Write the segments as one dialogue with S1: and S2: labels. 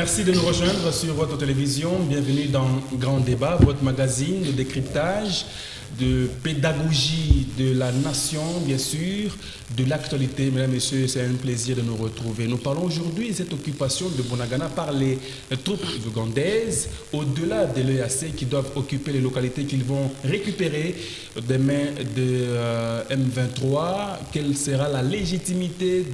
S1: Merci de nous rejoindre sur votre télévision. Bienvenue dans Grand Débat, votre magazine de décryptage, de pédagogie de la nation, bien sûr, de l'actualité. Mesdames et messieurs, c'est un plaisir de nous retrouver. Nous parlons aujourd'hui de cette occupation de Bunagana par les troupes ougandaises, au-delà de l'EAC qui doivent occuper les localités qu'ils vont récupérer des mains de M23. Quelle sera la légitimité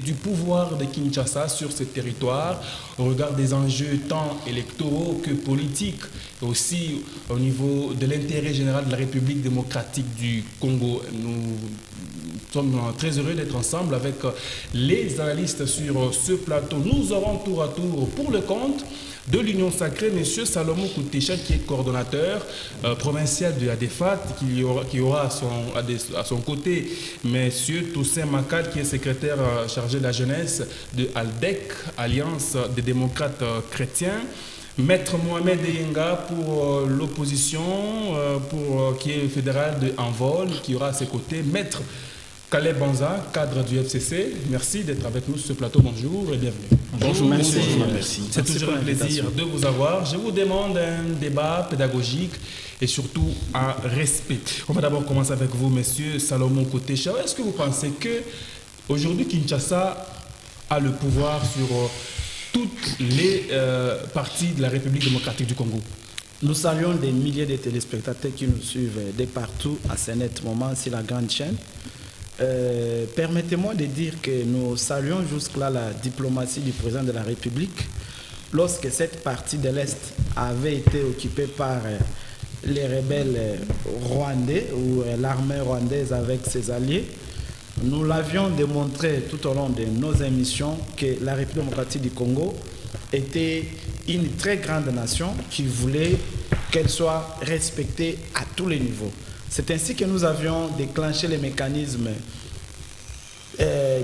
S1: du pouvoir de Kinshasa sur ce territoire au regard des enjeux tant électoraux que politiques, et aussi au niveau de l'intérêt général de la République démocratique du Congo. Nous sommes très heureux d'être ensemble avec les analystes sur ce plateau. Nous aurons tour à tour pour le compte de l'Union Sacrée, M. Salomon Koutécha, qui est coordonnateur provincial de ADEFAT, qui aura à son côté M. Toussaint Makal, qui est secrétaire chargé de la jeunesse de ALDEC, Alliance des démocrates chrétiens. Maître Mohamed Eyenga pour l'opposition, qui est fédéral de Envol, qui aura à ses côtés. Maître Caleb Banza, cadre du FCC, merci d'être avec nous sur ce plateau. Bonjour et bienvenue.
S2: Bonjour, merci.
S1: C'est toujours un plaisir de vous avoir. Je vous demande un débat pédagogique et surtout un respect. On va d'abord commencer avec vous, monsieur Salomon Koutécha. Est-ce que vous pensez que aujourd'hui Kinshasa a le pouvoir sur toutes les parties de la République démocratique du Congo?
S2: Nous saluons des milliers de téléspectateurs qui nous suivent de partout à ce net moment sur la grande chaîne. Permettez-moi de dire que nous saluons jusque-là la diplomatie du président de la République. Lorsque cette partie de l'Est avait été occupée par les rebelles rwandais ou l'armée rwandaise avec ses alliés, nous l'avions démontré tout au long de nos émissions que la République démocratique du Congo était une très grande nation qui voulait qu'elle soit respectée à tous les niveaux. C'est ainsi que nous avions déclenché les mécanismes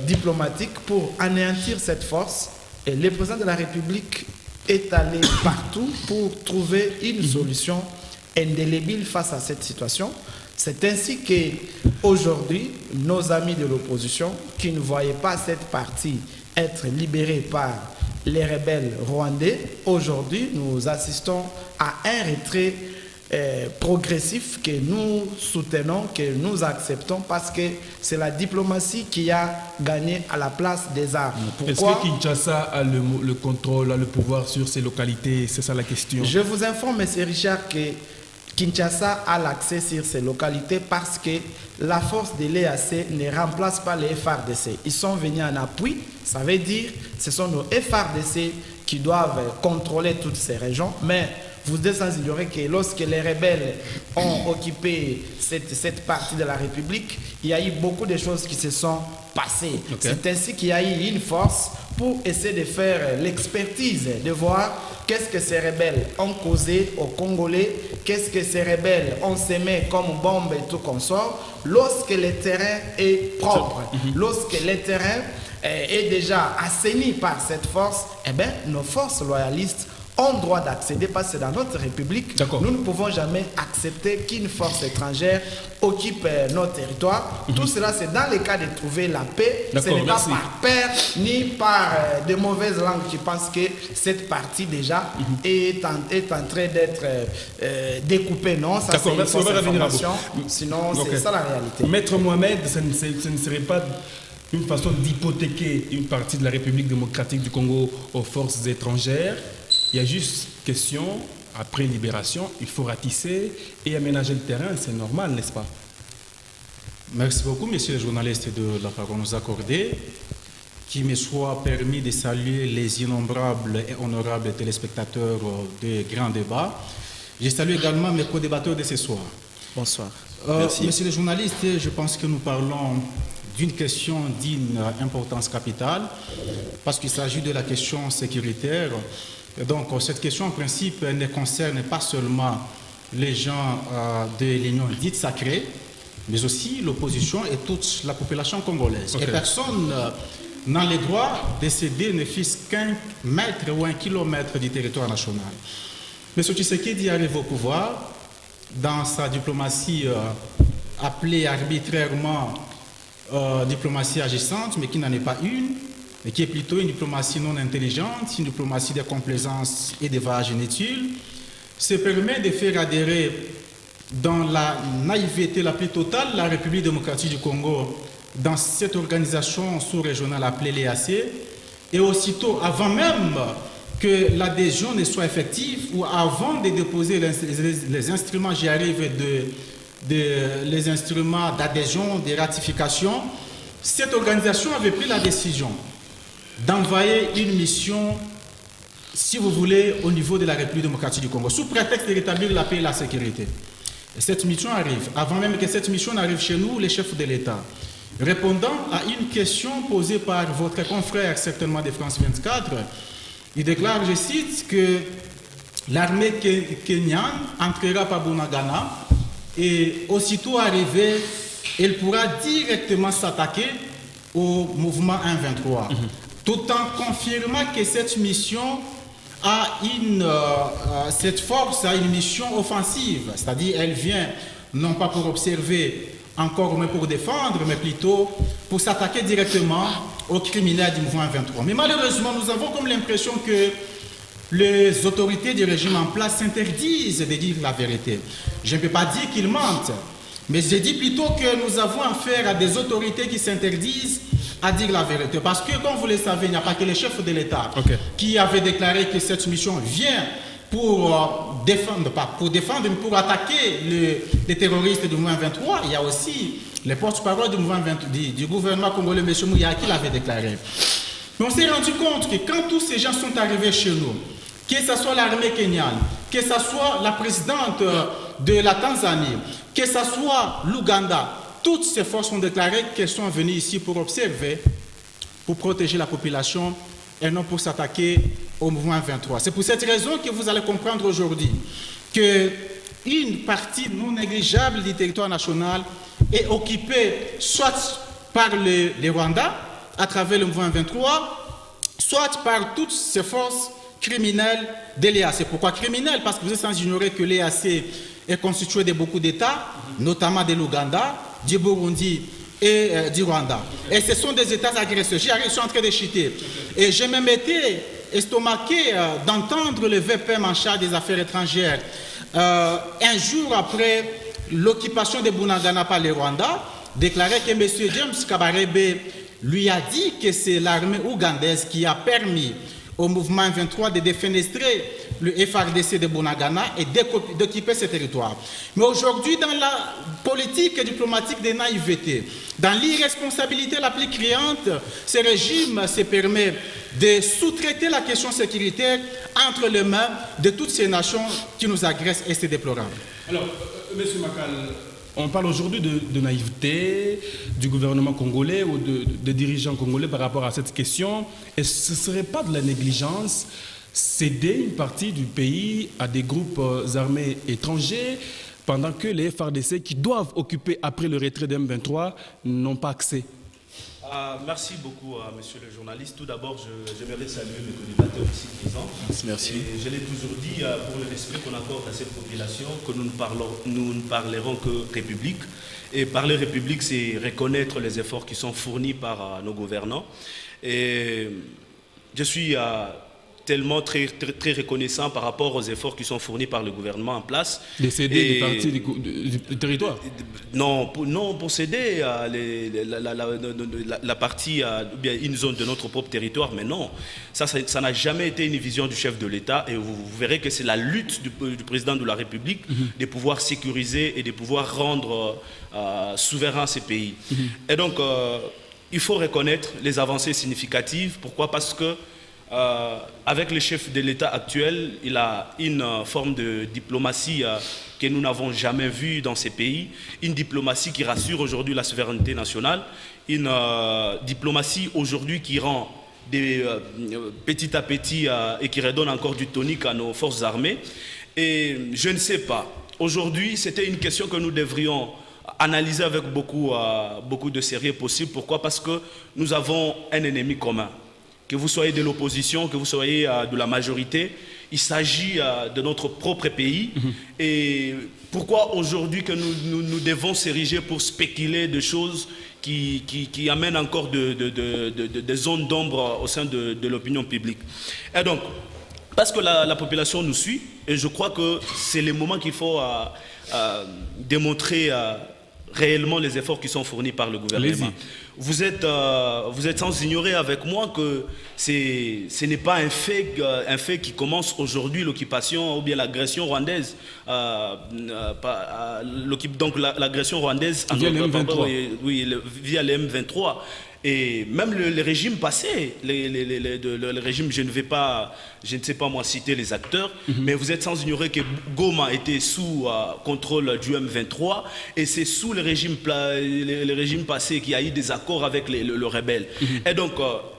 S2: diplomatiques pour anéantir cette force. Et le président de la République est allé partout pour trouver une solution indélébile face à cette situation. C'est ainsi qu'aujourd'hui, nos amis de l'opposition, qui ne voyaient pas cette partie être libérée par les rebelles rwandais, aujourd'hui, nous assistons à un retrait progressif que nous soutenons, que nous acceptons, parce que c'est la diplomatie qui a gagné à la place des armes.
S1: Pourquoi? Est-ce que Kinshasa a le contrôle, a le pouvoir sur ces localités? C'est ça la question.
S2: Je vous informe, M. Richard, que Kinshasa a l'accès sur ces localités parce que la force de l'EAC ne remplace pas les FARDC. Ils sont venus en appui, ça veut dire que ce sont nos FARDC qui doivent contrôler toutes ces régions, mais vous êtes sans ignorer que lorsque les rebelles ont occupé cette partie de la République, il y a eu beaucoup de choses qui se sont passées. Okay. C'est ainsi qu'il y a eu une force pour essayer de faire l'expertise, de voir qu'est-ce que ces rebelles ont causé aux Congolais, qu'est-ce que ces rebelles ont semé comme bombe et tout consort, lorsque le terrain est propre, lorsque le terrain est déjà assaini par cette force, eh bien, nos forces loyalistes ont droit d'accéder parce que dans notre République, nous ne pouvons jamais accepter qu'une force étrangère occupe nos territoires. Tout cela, c'est dans le cas de trouver la paix. Ce n'est pas par peur ni par de mauvaises langues qui pensent que cette partie déjà est en train d'être découpée. Non, ça c'est une fausse information. Sinon, c'est ça la réalité.
S1: Maître Mohamed, ce ne serait pas une façon d'hypothéquer une partie de la République démocratique du Congo aux forces étrangères? Il y a juste question, après libération, il faut ratisser et aménager le terrain, c'est normal, n'est-ce pas?
S3: Merci beaucoup, messieurs les journalistes, de la parole nous accorder. Qu'il me soit permis de saluer les innombrables et honorables téléspectateurs de Grand Débat. Je salue également mes co-débatteurs de ce soir.
S2: Bonsoir.
S3: Messieurs les journalistes, je pense que nous parlons d'une question d'une importance capitale, parce qu'il s'agit de la question sécuritaire. Donc, cette question, en principe, ne concerne pas seulement les gens de l'Union dite sacrée, mais aussi l'opposition et toute la population congolaise. Okay. Et personne n'a le droit de céder ne fût-ce qu'un mètre ou un kilomètre du territoire national. M. Tshisekedi arrive au pouvoir dans sa diplomatie appelée arbitrairement diplomatie agissante, mais qui n'en est pas une. et qui est plutôt une diplomatie non intelligente, une diplomatie de complaisance et de vagues inutiles, se permet de faire adhérer dans la naïveté la plus totale la République démocratique du Congo dans cette organisation sous-régionale appelée l'EAC, et aussitôt, avant même que l'adhésion ne soit effective ou avant de déposer les instruments, j'y arrive, les instruments d'adhésion, de ratification, cette organisation avait pris la décision d'envoyer une mission, si vous voulez, au niveau de la République démocratique du Congo, sous prétexte de rétablir la paix et la sécurité. Et cette mission arrive. Avant même que cette mission n'arrive chez nous, les chefs de l'État, répondant à une question posée par votre confrère, certainement de France 24, il déclare, je cite, que l'armée kenyane entrera par Bunagana et aussitôt arrivée, elle pourra directement s'attaquer au mouvement 1-23, tout en confirmant que cette mission a cette force a une mission offensive, c'est-à-dire elle vient non pas pour observer encore, mais pour défendre, mais plutôt pour s'attaquer directement aux criminels du mouvement 23. Mais malheureusement, nous avons comme l'impression que les autorités du régime en place s'interdisent de dire la vérité. Je ne peux pas dire qu'ils mentent, mais je dis plutôt que nous avons affaire à des autorités qui s'interdisent à dire la vérité. Parce que, comme vous le savez, il n'y a pas que les chefs de l'État qui avaient déclaré que cette mission vient pour défendre, pas pour défendre, mais pour attaquer les terroristes du mouvement 23. Il y a aussi les porte-parole du gouvernement congolais, M. Mouya, qui l'avait déclaré. Mais on s'est rendu compte que quand tous ces gens sont arrivés chez nous, que ce soit l'armée kenyane, que ce soit la présidente de la Tanzanie, que ce soit l'Ouganda, toutes ces forces ont déclaré qu'elles sont venues ici pour observer, pour protéger la population et non pour s'attaquer au mouvement 23. C'est pour cette raison que vous allez comprendre aujourd'hui qu'une partie non négligeable du territoire national est occupée soit par les Rwandais à travers le mouvement 23, soit par toutes ces forces criminelles de l'EAC. Pourquoi criminelles? Parce que vous êtes sans ignorer que l'EAC est constitué de beaucoup d'États, notamment de l'Ouganda, du Burundi et du Rwanda. Et ce sont des États agresseurs. Je suis en train de citer. Et j'ai même été estomaqué d'entendre le VPM en charge des affaires étrangères un jour après l'occupation de Bunagana par les Rwandais, déclarer que M. James Kabarebe lui a dit que c'est l'armée ougandaise qui a permis au mouvement 23 de défenestrer le FARDC de Bunagana et d'occuper ce territoire. Mais aujourd'hui, dans la politique diplomatique des naïvetés, dans l'irresponsabilité la plus criante, ce régime se permet de sous-traiter la question sécuritaire entre les mains de toutes ces nations qui nous agressent et c'est déplorable.
S1: Alors, M. Makal, on parle aujourd'hui de naïveté du gouvernement congolais ou des dirigeants congolais par rapport à cette question. Et ce ne serait pas de la négligence céder une partie du pays à des groupes armés étrangers pendant que les FARDC qui doivent occuper après le retrait de M23 n'ont pas accès?
S4: Merci beaucoup, monsieur le journaliste. Tout d'abord, j'aimerais saluer le collimateur ici présent.
S1: Merci.
S4: Et je l'ai toujours dit, pour le respect qu'on accorde à cette population, que nous ne parlerons que République. Et parler République, c'est reconnaître les efforts qui sont fournis par nos gouvernants. Et je suis tellement très reconnaissant par rapport aux efforts qui sont fournis par le gouvernement en place.
S1: De céder des parties du territoire?
S4: Non, pour céder la partie, ou bien une zone de notre propre territoire, mais non. Ça n'a jamais été une vision du chef de l'État et vous verrez que c'est la lutte du président de la République de pouvoir sécuriser et de pouvoir rendre souverains ces pays. Et donc, il faut reconnaître les avancées significatives. Pourquoi? Parce que avec le chef de l'État actuel, il a une forme de diplomatie que nous n'avons jamais vue dans ces pays, une diplomatie qui rassure aujourd'hui la souveraineté nationale, une diplomatie aujourd'hui qui rend petit à petit et qui redonne encore du tonique à nos forces armées. Et je ne sais pas, aujourd'hui c'était une question que nous devrions analyser avec beaucoup de sérieux possible. Pourquoi? Parce que nous avons un ennemi commun. Que vous soyez de l'opposition, que vous soyez de la majorité, Il s'agit de notre propre pays. Et pourquoi aujourd'hui que nous devons s'ériger pour spéculer de choses qui amènent encore des zones d'ombre au sein de l'opinion publique. Et donc, parce que la population nous suit, et je crois que c'est le moment qu'il faut démontrer réellement les efforts qui sont fournis par le gouvernement. Vous êtes sans ignorer avec moi que ce n'est pas un fait qui commence aujourd'hui, l'occupation ou bien l'agression rwandaise. Donc l'agression rwandaise
S1: via le M23.
S4: Oui, via le M23. Et même le régime passé, le régime, je ne sais pas moi citer les acteurs, mais vous êtes sans ignorer que Goma était sous contrôle du M23 et c'est sous le régime passé qu'il y a eu des accords avec le rebelle. Et donc,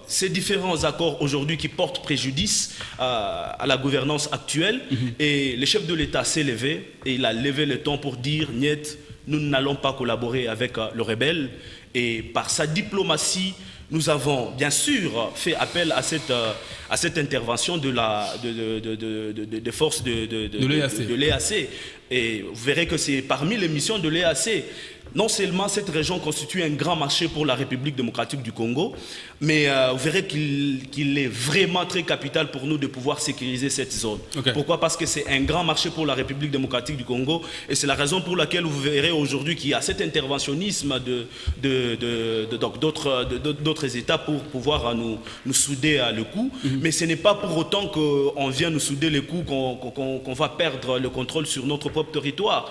S4: ces différents accords aujourd'hui qui portent préjudice à la gouvernance actuelle, et le chef de l'État s'est levé et il a levé le ton pour dire « Niet, nous n'allons pas collaborer avec le rebelle ». Et par sa diplomatie, nous avons bien sûr fait appel à cette intervention des forces de l'EAC. Et vous verrez que c'est parmi les missions de l'EAC. Non seulement cette région constitue un grand marché pour la République démocratique du Congo, mais vous verrez qu'il est vraiment très capital pour nous de pouvoir sécuriser cette zone. Okay. Pourquoi? Parce que c'est un grand marché pour la République démocratique du Congo et c'est la raison pour laquelle vous verrez aujourd'hui qu'il y a cet interventionnisme d'autres États pour pouvoir nous souder le coup. Mais ce n'est pas pour autant qu'on vient nous souder le coup qu'on va perdre le contrôle sur notre propre territoire.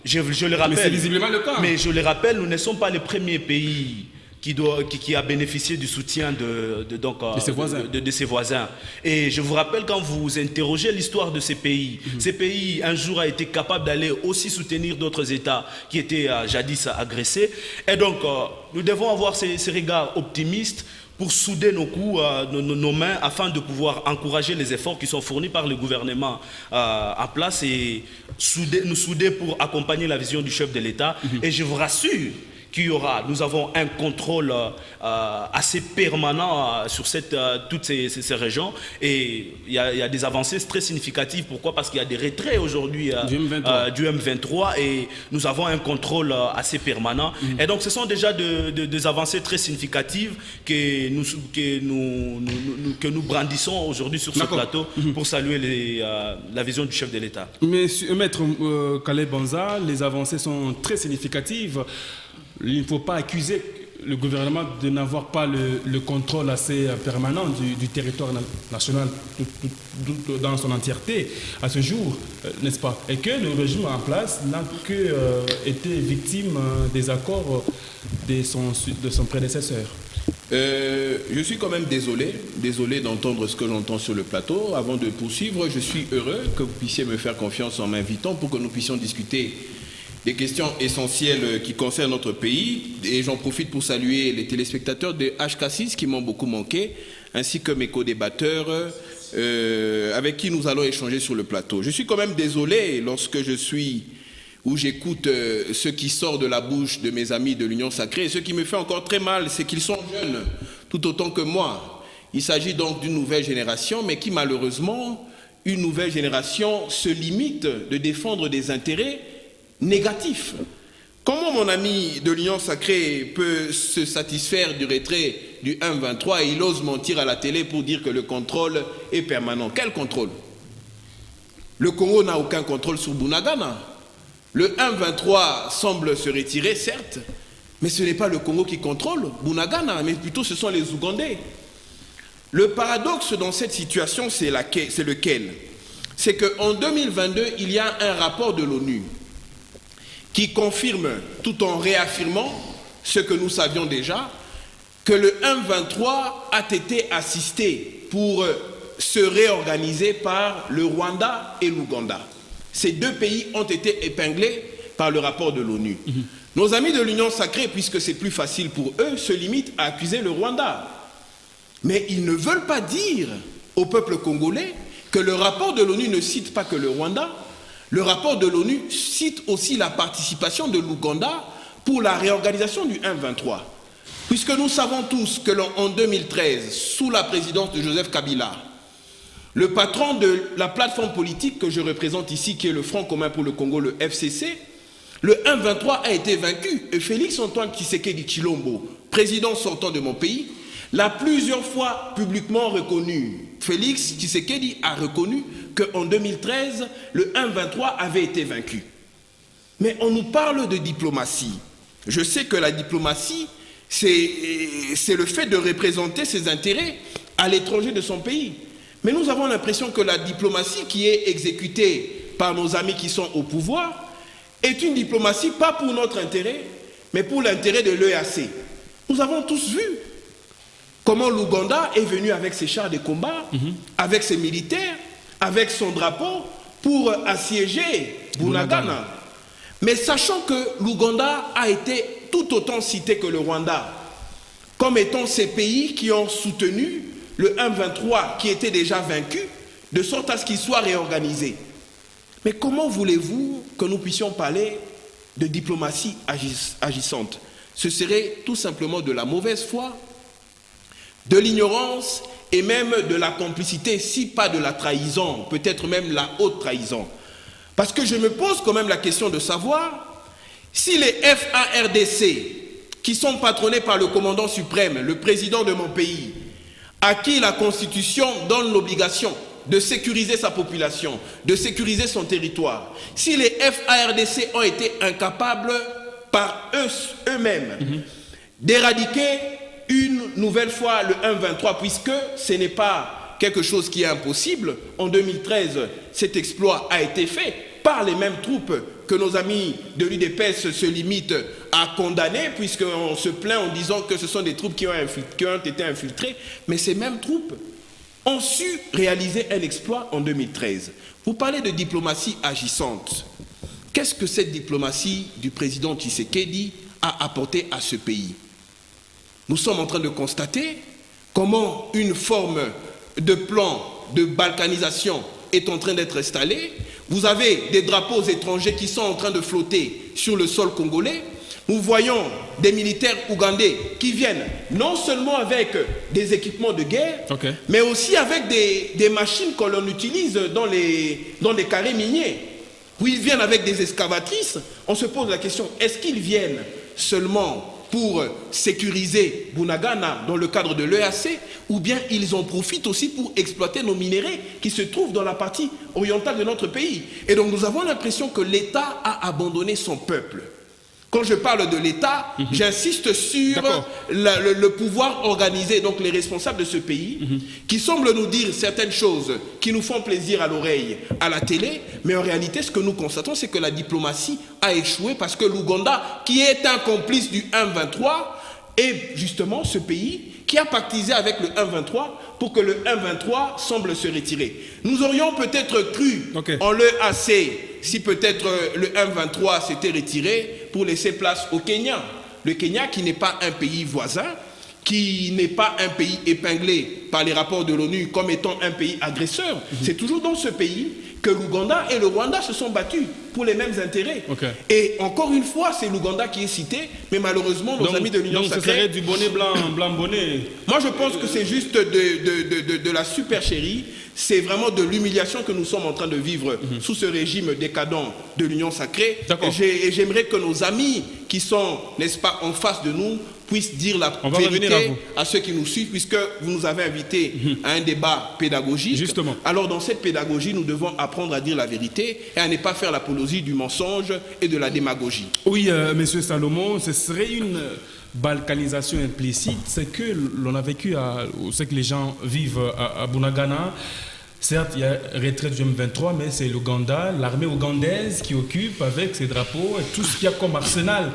S4: Je le rappelle,
S1: mais c'est visiblement le cas.
S4: Mais je le rappelle, nous ne sommes pas le premier pays qui a bénéficié du soutien de ses voisins. Et je vous rappelle, quand vous interrogez l'histoire de ces pays, ces pays un jour a été capable d'aller aussi soutenir d'autres États qui étaient jadis agressés. Et donc, nous devons avoir ces regards optimistes pour souder nos coups, nos mains, afin de pouvoir encourager les efforts qui sont fournis par le gouvernement en place et nous souder pour accompagner la vision du chef de l'État. Et je vous rassure nous avons un contrôle assez permanent sur toutes ces régions et il y a des avancées très significatives. Pourquoi? Parce qu'il y a des retraits aujourd'hui du M23 et nous avons un contrôle assez permanent. Et donc ce sont déjà des avancées très significatives que nous brandissons aujourd'hui sur ce plateau pour saluer la vision du chef de l'État.
S1: Maître Calais Banza, les avancées sont très significatives. Il ne faut pas accuser le gouvernement de n'avoir pas le contrôle assez permanent du territoire national dans son entièreté à ce jour, n'est-ce pas? Et que le régime en place n'a été victime des accords de son prédécesseur.
S5: Je suis quand même désolé d'entendre ce que j'entends sur le plateau. Avant de poursuivre, je suis heureux que vous puissiez me faire confiance en m'invitant pour que nous puissions discuter des questions essentielles qui concernent notre pays. Et j'en profite pour saluer les téléspectateurs de HK6 qui m'ont beaucoup manqué, ainsi que mes co-débatteurs avec qui nous allons échanger sur le plateau. Je suis quand même désolé lorsque j'écoute ce qui sort de la bouche de mes amis de l'Union Sacrée. Et ce qui me fait encore très mal, c'est qu'ils sont jeunes, tout autant que moi. Il s'agit donc d'une nouvelle génération, mais qui malheureusement, une nouvelle génération se limite de défendre des intérêts négatif. Comment mon ami de l'Union Sacrée peut se satisfaire du retrait du M23 et il ose mentir à la télé pour dire que le contrôle est permanent? Quel contrôle? Le Congo n'a aucun contrôle sur Bunagana. Le M23 semble se retirer, certes, mais ce n'est pas le Congo qui contrôle Bunagana, mais plutôt ce sont les Ougandais. Le paradoxe dans cette situation, c'est lequel? C'est qu'en 2022, il y a un rapport de l'ONU qui confirme, tout en réaffirmant ce que nous savions déjà, que le M23 a été assisté pour se réorganiser par le Rwanda et l'Ouganda. Ces deux pays ont été épinglés par le rapport de l'ONU. Nos amis de l'Union Sacrée, puisque c'est plus facile pour eux, se limitent à accuser le Rwanda. Mais ils ne veulent pas dire au peuple congolais que le rapport de l'ONU ne cite pas que le Rwanda. Le rapport de l'ONU cite aussi la participation de l'Ouganda pour la réorganisation du M23. Puisque nous savons tous que en 2013, sous la présidence de Joseph Kabila, le patron de la plateforme politique que je représente ici, qui est le Front commun pour le Congo, le FCC, le 1-23 a été vaincu. Et Félix Antoine Tshisekedi Tshilombo, président sortant de mon pays, l'a plusieurs fois publiquement reconnu. Félix Tshisekedi a reconnu qu'en 2013, le 1-23 avait été vaincu. Mais on nous parle de diplomatie. Je sais que la diplomatie, c'est le fait de représenter ses intérêts à l'étranger de son pays. Mais nous avons l'impression que la diplomatie qui est exécutée par nos amis qui sont au pouvoir est une diplomatie pas pour notre intérêt, mais pour l'intérêt de l'EAC. Nous avons tous vu comment l'Ouganda est venu avec ses chars de combat, avec ses militaires, avec son drapeau, pour assiéger Bunagana. Mais sachant que l'Ouganda a été tout autant cité que le Rwanda, comme étant ces pays qui ont soutenu le 1-23 qui était déjà vaincu, de sorte à ce qu'il soit réorganisé. Mais comment voulez-vous que nous puissions parler de diplomatie agissante? Ce serait tout simplement de la mauvaise foi, de l'ignorance et même de la complicité, si pas de la trahison, peut-être même la haute trahison. Parce que je me pose quand même la question de savoir si les FARDC, qui sont patronnés par le commandant suprême, le président de mon pays, à qui la Constitution donne l'obligation de sécuriser sa population, de sécuriser son territoire, si les FARDC ont été incapables par eux-mêmes d'éradiquer une nouvelle fois le 1-23, puisque ce n'est pas quelque chose qui est impossible. En 2013, cet exploit a été fait par les mêmes troupes que nos amis de l'UDPS se limitent à condamner, puisqu'on se plaint en disant que ce sont des troupes qui ont été infiltrées, mais ces mêmes troupes ont su réaliser un exploit en 2013. Vous parlez de diplomatie agissante. Qu'est-ce que cette diplomatie du président Tshisekedi a apporté à ce pays? Nous sommes en train de constater comment une forme de plan de balkanisation est en train d'être installée. Vous avez des drapeaux étrangers qui sont en train de flotter sur le sol congolais. Nous voyons des militaires ougandais qui viennent non seulement avec des équipements de guerre, mais aussi avec des machines que l'on utilise dans les carrés miniers, où ils viennent avec des excavatrices. On se pose la question, est-ce qu'ils viennent seulement pour sécuriser Bunagana dans le cadre de l'EAC, ou bien ils en profitent aussi pour exploiter nos minéraux qui se trouvent dans la partie orientale de notre pays. Et donc nous avons l'impression que l'État a abandonné son peuple. Quand je parle de l'État, j'insiste sur le pouvoir organisé, donc les responsables de ce pays, qui semblent nous dire certaines choses qui nous font plaisir à l'oreille, à la télé, mais en réalité, ce que nous constatons, c'est que la diplomatie a échoué parce que l'Ouganda, qui est un complice du 1-23, est justement ce pays qui a pactisé avec le 1-23 pour que le 1-23 semble se retirer. Nous aurions peut-être cru en l'EAC si peut-être le 1-23 s'était retiré pour laisser place au Kenya. Le Kenya qui n'est pas un pays voisin, qui n'est pas un pays épinglé par les rapports de l'ONU comme étant un pays agresseur. C'est toujours dans ce pays que l'Ouganda et le Rwanda se sont battus pour les mêmes intérêts. Et encore une fois, c'est l'Ouganda qui est cité, mais malheureusement, nos amis de l'Union sacrée...
S1: Donc ce serait du bonnet blanc bonnet.
S5: Moi, je pense que c'est juste de la supercherie. C'est vraiment de l'humiliation que nous sommes en train de vivre sous ce régime décadent de l'Union sacrée. Et j'aimerais que nos amis qui sont, n'est-ce pas, en face de nous, puissent dire la vérité à ceux qui nous suivent, puisque vous nous avez invités à un débat pédagogique.
S1: Justement.
S5: Alors dans cette pédagogie, nous devons apprendre à dire la vérité et à ne pas faire l'apologie du mensonge et de la démagogie.
S1: Oui, Monsieur Salomon, ce serait une balkanisation implicite, c'est que l'on a vécu, c'est que les gens vivent à Bunagana. Certes, il y a retraite du M23, mais c'est l'Ouganda, l'armée ougandaise qui occupe avec ses drapeaux et tout ce qu'il y a comme arsenal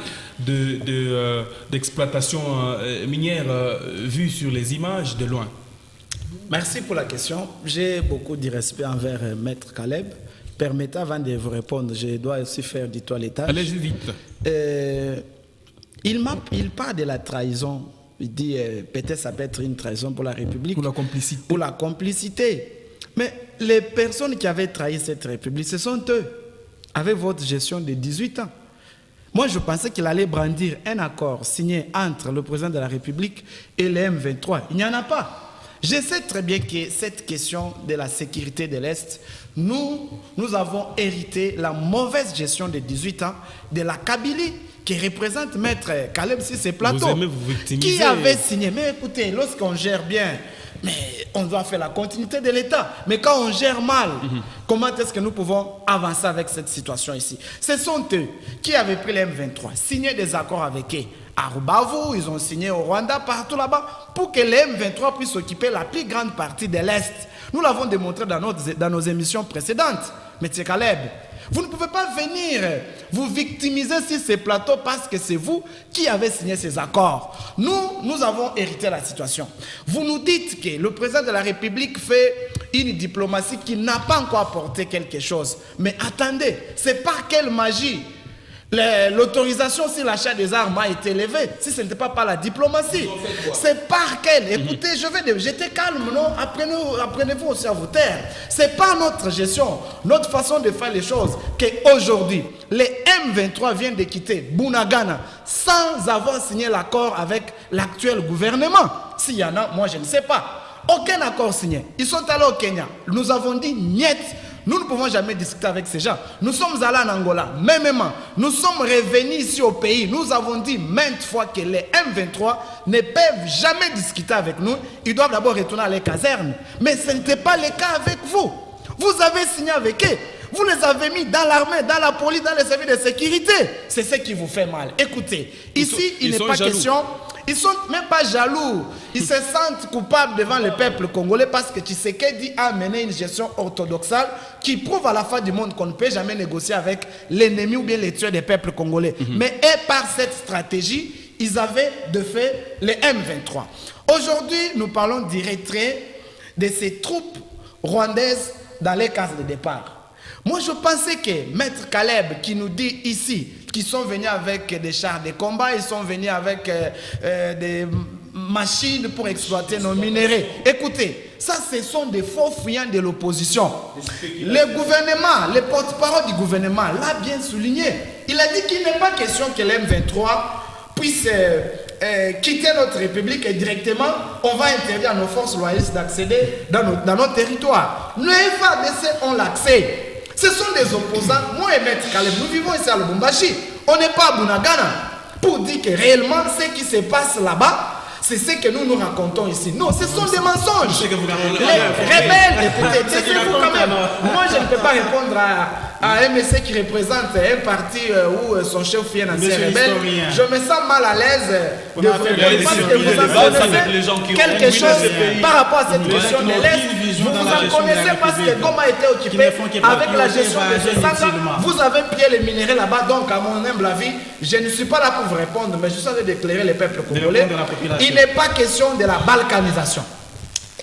S1: d'exploitation minière vu sur les images de loin.
S2: Merci pour la question. J'ai beaucoup de respect envers Maître Caleb. Permettez, avant de vous répondre, je dois aussi faire du toilettage.
S1: Allez-y vite.
S2: Il parle de la trahison. Il dit peut-être ça peut être une trahison pour la République.
S1: Pour la complicité.
S2: Pour la complicité. Mais les personnes qui avaient trahi cette République, ce sont eux, avec votre gestion de 18 ans. Moi, je pensais qu'il allait brandir un accord signé entre le président de la République et les M23. Il n'y en a pas. Je sais très bien que cette question de la sécurité de l'Est, nous avons hérité la mauvaise gestion de 18 ans de la Kabylie qui représente Maître Caleb sur ces plateaux.
S1: Vous aimez vous victimiser.
S2: Qui avait signé. Mais écoutez, lorsqu'on gère bien, mais on doit faire la continuité de l'État. Mais quand on gère mal, comment est-ce que nous pouvons avancer avec cette situation ici? Ce sont eux qui avaient pris les M23, signé des accords avec eux. À Rubavu, ils ont signé au Rwanda, partout là-bas, pour que les M23 puissent occuper la plus grande partie de l'Est. Nous l'avons démontré dans nos émissions précédentes. Mais M. Caleb, vous ne pouvez pas venir vous victimiser sur ces plateaux parce que c'est vous qui avez signé ces accords. Nous avons hérité la situation. Vous nous dites que le président de la République fait une diplomatie qui n'a pas encore apporté quelque chose. Mais attendez, c'est par quelle magie l'autorisation sur l'achat des armes a été élevée, si ce n'était pas par la diplomatie? C'est par quelle? Écoutez, j'étais calme, non? Apprenez-vous aussi à vous taire. C'est par notre gestion, notre façon de faire les choses, qu'aujourd'hui, les M23 viennent de quitter Bunagana sans avoir signé l'accord avec l'actuel gouvernement. S'il y en a, moi je ne sais pas. Aucun accord signé. Ils sont allés au Kenya. Nous avons dit niet. Nous ne pouvons jamais discuter avec ces gens. Nous sommes allés en Angola, mêmement. Nous sommes revenus ici au pays. Nous avons dit maintes fois que les M23 ne peuvent jamais discuter avec nous. Ils doivent d'abord retourner à les casernes. Mais ce n'était pas le cas avec vous. Vous avez signé avec eux. Vous les avez mis dans l'armée, dans la police, dans les services de sécurité. C'est ce qui vous fait mal. Écoutez, ici, il n'est pas question... Ils ne sont même pas jaloux. Ils se sentent coupables devant le peuple congolais parce que Tshisekedi a mené une gestion orthodoxale qui prouve à la fin du monde qu'on ne peut jamais négocier avec l'ennemi ou bien les tueurs des peuples congolais. Mais par cette stratégie, ils avaient de fait les M23. Aujourd'hui, nous parlons du retrait de ces troupes rwandaises dans les cases de départ. Moi, je pensais que Maître Caleb, qui nous dit ici, qu'ils sont venus avec des chars de combat, ils sont venus avec des machines pour exploiter nos minéraux. Écoutez, ça, ce sont des faux fuyants de l'opposition. Le gouvernement, le porte-parole du gouvernement l'a bien souligné. Il a dit qu'il n'est pas question que l'M23 puisse quitter notre République et directement, on va interdire à nos forces loyalistes d'accéder dans nos territoires. Le FARDC ont l'accès. Ce sont des opposants. Moi et Maître Caleb, nous vivons ici à Lubumbashi. On n'est pas à Bunagana. Pour dire que réellement, ce qui se passe là-bas, c'est ce que nous racontons ici. Non, ce sont des mensonges. Les rebelles, écoutez, taisez-vous quand même. Moi, je ne peux pas répondre à MSC qui représente un parti où son chef est un ancien rebelle. Je me sens mal à l'aise de vous répondre parce que vous en connaissez quelque chose par rapport à cette question de l'Est. Vous en connaissez parce que comme a été occupé avec la gestion de ce centre, vous avez pillé les minéraux là-bas. Donc, à mon humble avis, je ne suis pas là pour vous répondre, mais je suis en train d'éclairer les peuples congolais. Il n'est pas question de la balkanisation.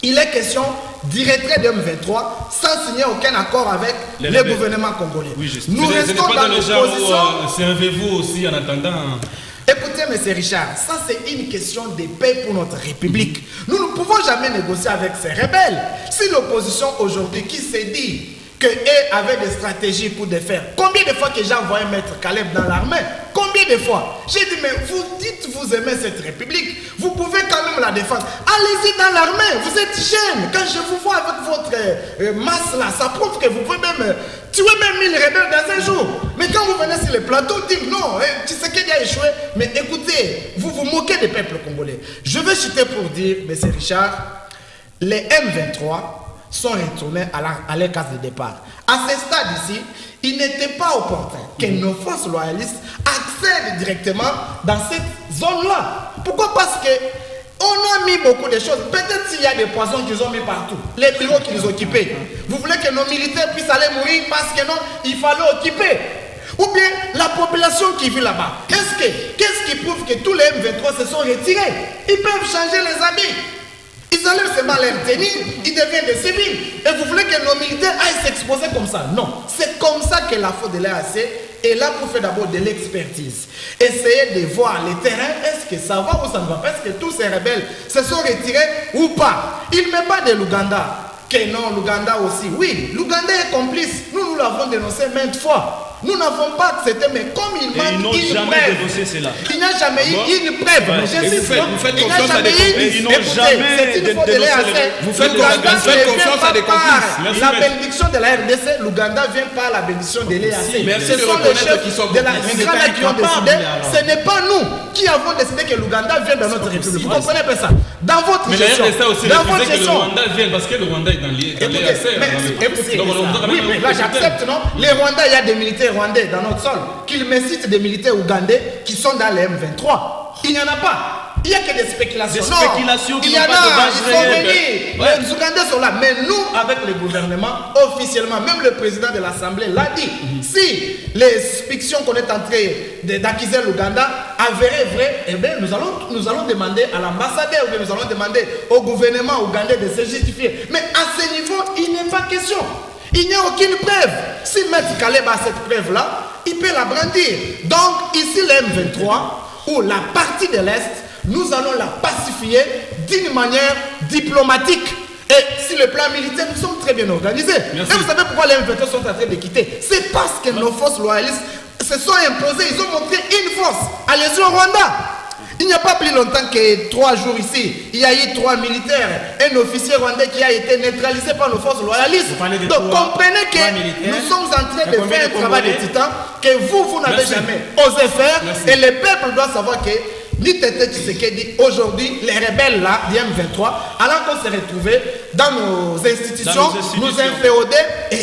S2: Il est question du retrait de M23 sans signer aucun accord avec le gouvernement congolais.
S1: Oui,
S2: nous restons dans l'opposition.
S1: Servez-vous aussi en attendant.
S2: Écoutez, M. Richard, ça c'est une question de paix pour notre République. Nous ne pouvons jamais négocier avec ces rebelles. Si l'opposition aujourd'hui qui s'est dit qu'eux avaient des stratégies pour défaire, combien de fois que j'ai envoyé Maître Caleb dans l'armée? Combien de fois? J'ai dit, mais vous dites vous aimez cette République, vous pouvez quand même la défendre. Allez-y dans l'armée, vous êtes jeune. Quand je vous vois avec votre masse là, ça prouve que vous pouvez même tuer même 1000 rebelles dans un jour. Mais quand vous venez sur les plateaux, dites non, Tshisekedi a échoué. Mais écoutez, vous vous moquez des peuples congolais. Je vais chuter pour dire, M. Richard, les M23 sont retournés à leur case de départ. À ce stade ici, il n'était pas opportun que nos forces loyalistes accèdent directement dans cette zone-là. Pourquoi? Parce que on a mis beaucoup de choses. Peut-être s'il y a des poisons qu'ils ont mis partout, les bureaux qu'ils occupaient. Vous voulez que nos militaires puissent aller mourir parce que non, il fallait occuper. Ou bien la population qui vit là-bas. Qu'est-ce qui prouve que tous les M23 se sont retirés? Ils peuvent changer les habits. Ils enlèvent seulement leur tenue, ils deviennent des civils. Et vous voulez que nos militaires aillent s'exposer comme ça? Non. C'est comme ça que la faute de l'AAC est là pour faire d'abord de l'expertise. Essayer de voir le terrain, est-ce que ça va ou ça ne va pas? Est-ce que tous ces rebelles se sont retirés ou pas? Il ne met pas de l'Ouganda. Que non, l'Ouganda aussi. Oui, l'Ouganda est complice. Nous l'avons dénoncé maintes fois. Nous n'avons pas c'était, mais comme il
S4: Et
S2: manque
S4: ils n'ont
S2: une
S4: jamais
S2: preuve,
S4: dénoncé cela.
S2: il n'y a jamais eu une preuve. Mais j'insiste,
S5: vous faites
S2: il n'y a
S5: confiance à
S2: jamais
S5: des
S2: eu.
S5: complices.
S4: Ils n'ont
S2: Écoutez,
S4: jamais
S2: c'est une faute de
S4: dénoncé
S2: l'EAC.
S5: Vous faites
S2: L'Ouganda
S5: confiance
S2: ne vient
S5: à des
S2: pas
S5: complices.
S2: par
S1: Merci,
S2: la
S1: maître.
S2: bénédiction de la RDC, l'Ouganda vient par la bénédiction de l'EAC.
S5: Merci
S2: Ce
S5: de
S2: sont les
S5: reconnaître
S2: chefs
S5: qu'ils sont
S2: de la
S5: complices.
S2: Uganda qui ont
S3: Capables,
S2: décidé.
S3: alors.
S2: Ce n'est pas nous qui avons décidé que l'Ouganda vienne dans notre république. Vous comprenez pas ça? Dans votre
S1: Mais la
S2: gestion,
S1: RDC a aussi
S2: dans votre
S1: refusé que le
S2: gestion.
S1: Rwanda vienne parce que le Rwanda est dans
S2: Écoutez,
S1: l'EAC.
S2: écoutez,
S1: Donc, on doit quand
S2: oui,
S1: même
S2: mais là j'accepte, non? Les Rwandais, il y a des militaires rwandais dans notre sol. Qu'ils me citent des militaires ougandais qui sont dans les M23. Il n'y en a pas. Il n'y a que des spéculations.
S4: Des
S2: Non,
S4: spéculations qui
S2: il y en
S4: n'ont pas de
S2: a,
S4: base
S2: ils sont
S4: réelle.
S2: venus.
S4: Ouais.
S2: Les Ougandais sont là. Mais nous, avec le gouvernement, officiellement, même le président de l'Assemblée l'a dit. Si les fictions qu'on est en train d'accuser l'Ouganda avérées vraies, eh bien, nous allons demander à l'ambassadeur, ou bien nous allons demander au gouvernement ougandais de se justifier. Mais à ce niveau, il n'est pas question. Il n'y a aucune preuve. Si Maître Caleb a cette preuve-là, il peut la brandir. Donc, ici, le M23, ou la partie de l'Est, nous allons la pacifier d'une manière diplomatique. Et sur le plan militaire, nous sommes très bien organisés.
S1: Merci.
S2: Et vous savez pourquoi les M23 sont en train de quitter? C'est parce que nos forces loyalistes se sont imposées. Ils ont montré une force. Allez-y au Rwanda. Il n'y a pas plus longtemps que 3 jours ici, il y a eu 3 militaires, un officier rwandais qui a été neutralisé par nos forces loyalistes.
S3: Vous parlez de
S2: Donc comprenez que
S3: 3 militaires.
S2: nous sommes en train
S3: Et
S2: de
S3: combien
S2: faire
S3: de
S2: un travail de
S3: Congolais?
S2: titan que vous n'avez
S1: Merci.
S2: jamais osé faire.
S1: Merci.
S2: Et le peuple doit savoir que l'ITT Tshisekedi, aujourd'hui, les rebelles là, du M23, alors qu'on s'est retrouvés dans nos institutions, nous inféodés et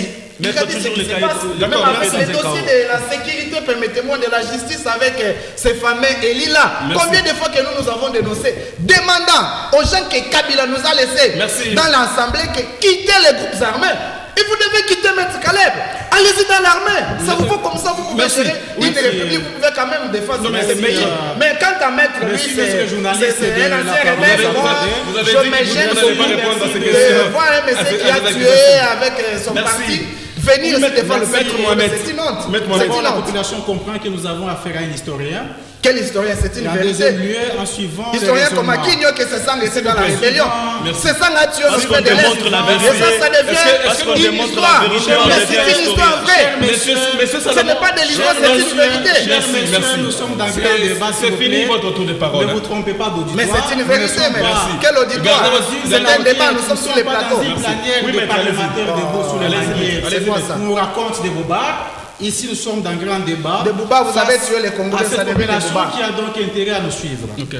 S4: Mais il faut
S2: regardez ce
S4: toujours
S2: qui
S4: les
S2: se
S4: cahiers
S2: passe.
S4: de-
S2: Même
S4: d'accord,
S2: avec
S4: mais
S2: les
S4: dans un
S2: dossiers de la sécurité, permettez-moi, de la justice avec ces fameux élus là.
S1: Merci.
S2: Combien de fois que nous avons dénoncé, demandant aux gens que Kabila nous a laissés
S1: Merci.
S2: dans l'Assemblée que quitter les groupes armés. Et vous devez quitter Maître Caleb. Allez-y dans l'armée. Ça vous faut comme ça, vous pouvez
S1: Merci.
S2: gérer une république, vous pouvez quand même défendre
S1: mais
S2: ce
S1: c'est-
S2: pays. Mais quant à Maître, lui,
S3: Merci,
S2: c'est
S3: monsieur le journaliste
S2: c'est
S3: de
S2: un
S3: la
S2: ancien
S3: parole.
S2: rebelle.
S1: Vous
S2: Moi,
S1: avez- vous avez
S2: je
S1: dit
S2: me
S1: que vous
S2: gêne
S1: n'allez pas
S2: beaucoup
S1: répondre à ces
S2: de
S1: questions.
S2: voir un
S1: À
S2: monsieur
S1: ces-
S2: qui a
S1: à ces
S2: tué
S1: accusations.
S2: avec son
S1: Merci.
S2: parti venir se défendre le
S1: Merci,
S2: peuple.
S1: Mohamed.
S2: C'est une honte.
S1: Maître
S2: C'est
S1: Mohamed.
S2: une
S3: La
S2: honte.
S3: population comprend que nous avons affaire à un historien.
S2: Quel historien? C'est
S3: Et
S2: une
S3: en deuxième
S2: vérité.
S3: lieu, en suivant les
S2: Historien comme
S3: raisonnements.
S2: Aquino que ce sang était dans la rébellion.
S1: Merci.
S2: Ce sang a tué
S4: Parce
S2: le
S4: qu'on
S2: peuple de l'Est.
S4: démontre la vérité.
S2: Et ça devient
S4: Parce qu'on
S2: une
S4: démontre la
S2: histoire.
S4: vérité,
S2: Mais
S4: on devient
S2: c'est une histoire
S4: historien.
S2: vraie.
S1: Monsieur
S2: Ce n'est
S1: Salomon,
S2: pas de l'histoire, c'est une vérité.
S3: Chers
S1: Merci,
S3: messieurs,
S1: merci.
S3: nous sommes dans un
S1: C'est-
S3: grand débat.
S1: c'est
S3: s'il vous
S1: fini
S3: plaît.
S1: votre tour de parole.
S3: Ne vous trompez pas d'auditoire.
S2: Mais c'est une
S3: Nous ne
S2: vérité,
S3: sommes
S2: mais
S3: pas-
S2: quel auditoire?
S1: Regardez,
S2: C'est un débat, nous sommes sur les
S3: pas
S2: plateaux.
S3: dans une plénière
S1: Oui,
S3: de
S1: mais
S3: parlementaires
S1: allez-y.
S3: debout sous les
S1: Allez-y,
S3: lanières.
S1: allez-y,
S2: C'est quoi ça?
S3: On nous raconte des bobards. Ici, nous sommes dans un grand débat.
S2: Des bobards, vous
S3: face
S2: avez tué les Congolais,
S3: à
S2: ça
S3: cette
S2: devient des
S3: population
S2: bobards.
S3: qui a donc intérêt à nous suivre.
S1: Ok.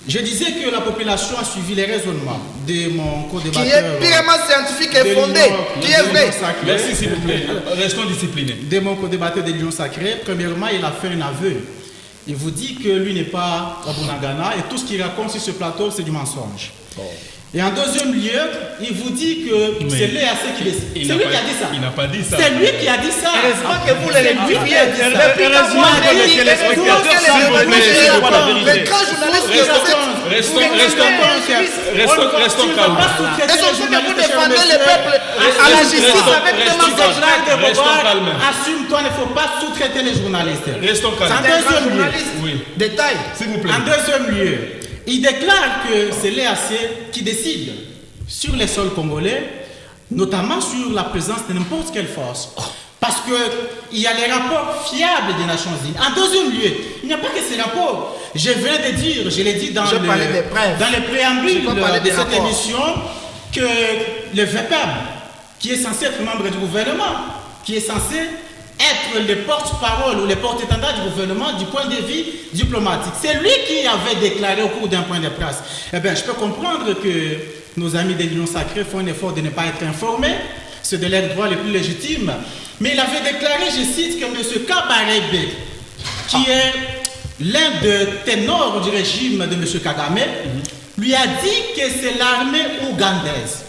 S3: Je disais que la population a suivi les raisonnements de mon
S2: Qui
S3: co-débatteur.
S2: est purement scientifique et
S3: de
S2: fondé,
S3: l'Union-
S2: qui
S3: de
S2: est
S3: l'Union
S2: vrai.
S3: sacrée.
S1: Merci, s'il vous plaît. Restons disciplinés.
S3: De mon co-débatteur de l'Union sacrée, premièrement, il a fait un aveu. Il vous dit que lui n'est pas à Bunagana et tout ce qu'il raconte sur ce plateau, c'est du mensonge. Et en deuxième lieu, il vous dit que
S1: Mais
S3: c'est l'EAC qui décide. C'est lui qui a dit ça.
S1: Il n'a pas dit ça.
S3: C'est lui qui a dit ça.
S2: Heureusement que vous les rectifiez.
S4: Heureusement que les téléspectateurs, s'il vous plaît, c'est quoi la
S2: Les
S4: vérité?
S2: grands journalistes que vous êtes,
S1: Restons calmes.
S2: et surtout que vous défendez le peuple à la justice avec des mensonges.
S1: Restons calmes.
S3: Assume-toi, il ne faut pas sous-traiter les journalistes.
S1: Restons
S3: En
S1: calmes.
S2: C'est un grand
S3: deuxième lieu,
S2: journaliste.
S1: Oui.
S2: Détail.
S1: S'il vous plaît.
S3: En deuxième lieu, il déclare que c'est l'EAC qui décide sur les sols congolais, notamment sur la présence de n'importe quelle force. Parce qu'il y a les rapports fiables des Nations Unies. En deuxième lieu, il n'y a pas que ces rapports. Je viens de dire, je l'ai dit dans,
S2: Je parlais des preuves.
S3: dans les préambules
S2: Je peux parler
S3: de
S2: des
S3: cette
S2: rapports.
S3: émission, que le VEPAB, qui est censé être membre du gouvernement, qui est censé être le porte-parole ou le porte-étendard du gouvernement du point de vue diplomatique. C'est lui qui avait déclaré au cours d'un point de presse. Eh bien, je peux comprendre que nos amis de l'Union sacrée font un effort de ne pas être informés. C'est de leur droit le plus légitime. Mais il avait déclaré, je cite, que M. Kabarebe, qui est l'un des ténors du régime de M. Kagame, lui a dit que c'est l'armée ougandaise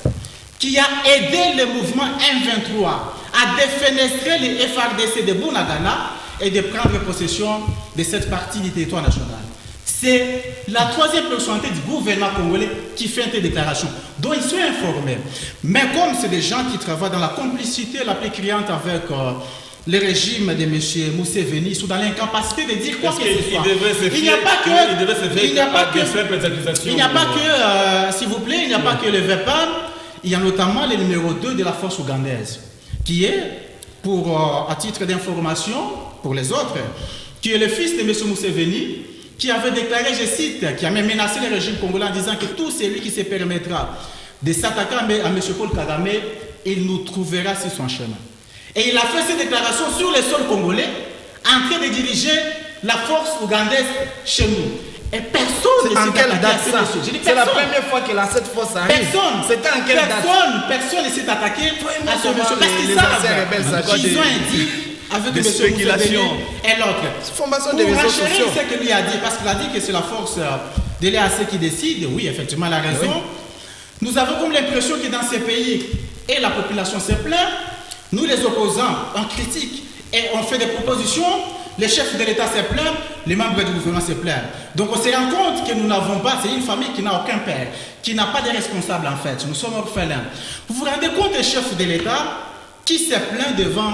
S3: qui a aidé le mouvement M23 à défenestrer les FRDC de Bunagana et de prendre possession de cette partie du territoire national. C'est la troisième personnalité du gouvernement congolais qui fait une déclaration, dont ils sont informés. Mais comme c'est des gens qui travaillent dans la complicité la plus criante avec le régime de M. Museveni, ils sont dans l'incapacité de dire quoi que ce soit. Il n'y a pas que... Il n'y a pas que... Il n'y a pas que... S'il vous plaît, il n'y a pas que le VEPAM. Il y a notamment le numéro 2 de la force ougandaise, qui est, à titre d'information, pour les autres, qui est le fils de M. Museveni, qui avait déclaré, je cite, qui a même menacé le régime congolais en disant que tout celui qui se permettra de s'attaquer à M. Paul Kagame, il nous trouvera sur son chemin. Et il a fait cette déclaration sur le sol congolais, en train de diriger la force ougandaise chez nous. Et personne ne
S2: en quelle date ça? C'est la
S3: personne.
S2: première fois que cette force arrive.
S3: Personne.
S2: C'était en quelle date?
S3: Personne ne s'est attaqué à ce
S2: comment
S3: monsieur. Parce qu'ils
S2: les anciens rebelles
S3: savent.
S2: s'agissent.
S3: Ils ont un deal avec
S4: des
S3: M.
S4: spéculations.
S3: Museveni et l'autre.
S2: Formation
S3: Pour
S2: des réseaux
S3: rassurer
S2: sociaux.
S3: ce que lui a dit, parce qu'il a dit que c'est la force de l'EAC qui décide. Oui, effectivement, il a raison. Nous avons comme l'impression que dans ces pays, et la population se plaint, nous les opposants, on critique et on fait des propositions. Les chefs de l'État se plaignent, les membres du gouvernement se plaignent. Donc on se rend compte que nous n'avons pas, c'est une famille qui n'a aucun père, qui n'a pas de responsable en fait. Nous sommes orphelins. Vous vous rendez compte des chefs de l'État qui se plaint devant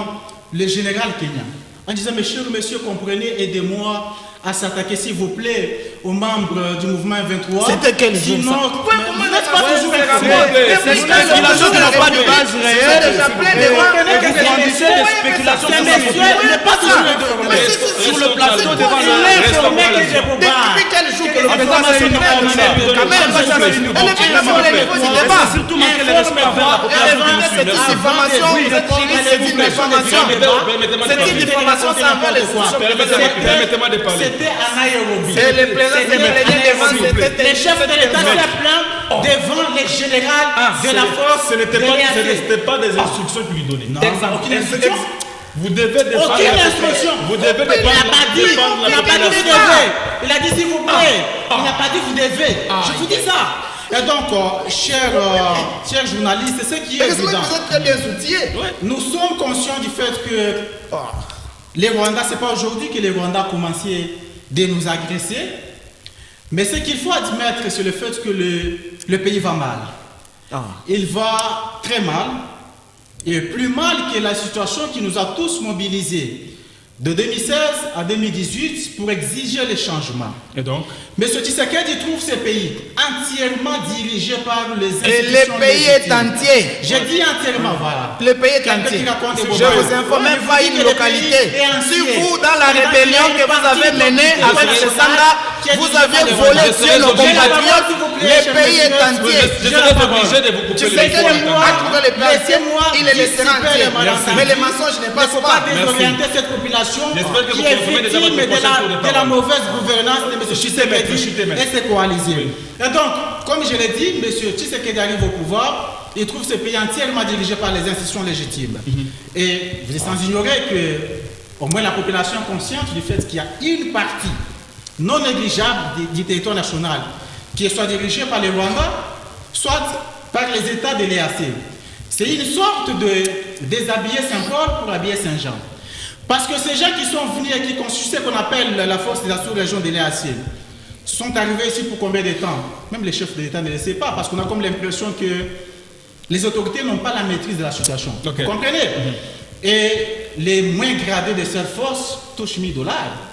S3: le général kenyan en disant, monsieur, comprenez, aidez-moi à s'attaquer, s'il vous plaît, aux membres du mouvement 23.
S2: C'était quel jour
S3: Sinon,
S2: ça?
S3: vous n'êtes pas toujours
S4: Ces spéculations qui n'ont pas de base réelle.
S3: Vous
S4: fournissez des spéculations
S3: Ces messieurs n'est pas
S4: sur le plateau devant
S3: il
S4: la
S3: est informé que j'ai
S2: Depuis quel jour que le président
S4: Information
S2: quand même,
S4: c'est surtout manquer le respect envers la population.
S2: cette information, c'est une information. C'est une information sans voir les
S1: Permettez-moi de parler.
S3: C'était à Nairobi.
S2: Et le président
S3: Les chefs de l'État se plaignent devant les générales de la force.
S1: Ce n'était
S3: de l'EAC.
S1: pas des instructions qu'il lui donnait.
S3: Non, aucune instruction.
S1: Vous devez défendre
S3: Aucune
S1: la
S3: instruction.
S1: Vous devez
S3: Il n'a pas dit,
S1: défendre la
S3: il n'a pas dit vous
S1: population.
S3: devez. Il a dit s'il vous plaît. Il n'a pas dit vous devez. Je vous dis ça. Et donc, chers journalistes, c'est ce qui est évident.
S2: Vous êtes très bien outillés.
S3: Nous sommes conscients du fait que les Rwandais, ce n'est pas aujourd'hui que les Rwandais ont commencé de nous agresser. Mais ce qu'il faut admettre, c'est le fait que le pays va mal. Il va très mal. Et plus mal que la situation qui nous a tous mobilisés de 2016 à 2018 pour exiger les changements.
S1: Et donc,
S3: M. Tshisekedi trouve ce pays entièrement dirigé par les
S2: Et
S3: institutions
S2: le pays est
S3: légitimes.
S2: entier.
S3: J'ai dit entièrement, voilà.
S2: Le pays est
S3: Quelqu'un
S2: entier.
S3: qui raconte des
S2: Je
S3: bobards.
S2: vous informe,
S3: Ouais,
S2: même pas
S3: vous dites
S2: une
S3: que le
S2: localité.
S3: pays est
S2: Si
S3: entier.
S2: vous, dans la
S3: Et quand
S2: rébellion
S3: il y a
S2: que
S3: une
S2: vous avez
S3: partie
S2: menée
S3: qui
S2: avec
S3: est
S2: ce
S3: nationale,
S2: Sanda,
S3: qui est
S2: vous
S3: dirigée
S2: aviez
S3: par les
S2: volé
S3: Rwandais.
S2: sur nos
S3: Je serai
S2: compatriotes.
S3: s'il vous plaît,
S2: Le pays est entier.
S1: je serais obligé de vous couper le
S2: Tshisekedi
S1: micro.
S2: a trouvé le plan.
S3: Laissez-moi
S2: Il est laissé entier. Mais les mensonges ne
S3: Il ne
S2: passent
S3: faut pas
S2: pas.
S3: désorienter cette population
S1: J'espère que
S3: qui
S1: vous
S3: est
S1: consommez déjà
S3: victime
S1: votre prochain tour de
S3: de la
S1: parole.
S3: mauvaise gouvernance de M.
S1: Chutez, maître,
S3: Tshisekedi
S1: maître.
S3: et ses coalisés. Et donc, comme je l'ai dit, M. Tshisekedi arrive au pouvoir, il trouve ce pays entièrement dirigé par les institutions légitimes. Et vous êtes sans ignorer que, au moins la population est consciente du fait qu'il y a une partie non négligeable du territoire national qui est soit dirigée par les Rwandais, soit par les États de l'EAC. C'est une sorte de déshabiller Saint-Paul pour habiller Saint-Jean. Parce que ces gens qui sont venus et qui constituent ce qu'on appelle la force de la sous-région de l'EAC sont arrivés ici pour combien de temps? Même les chefs de l'État ne le savent pas, parce qu'on a comme l'impression que les autorités n'ont pas la maîtrise de la situation.
S1: Ok.
S3: Vous comprenez? Et les moins gradés de cette force touchent $1000.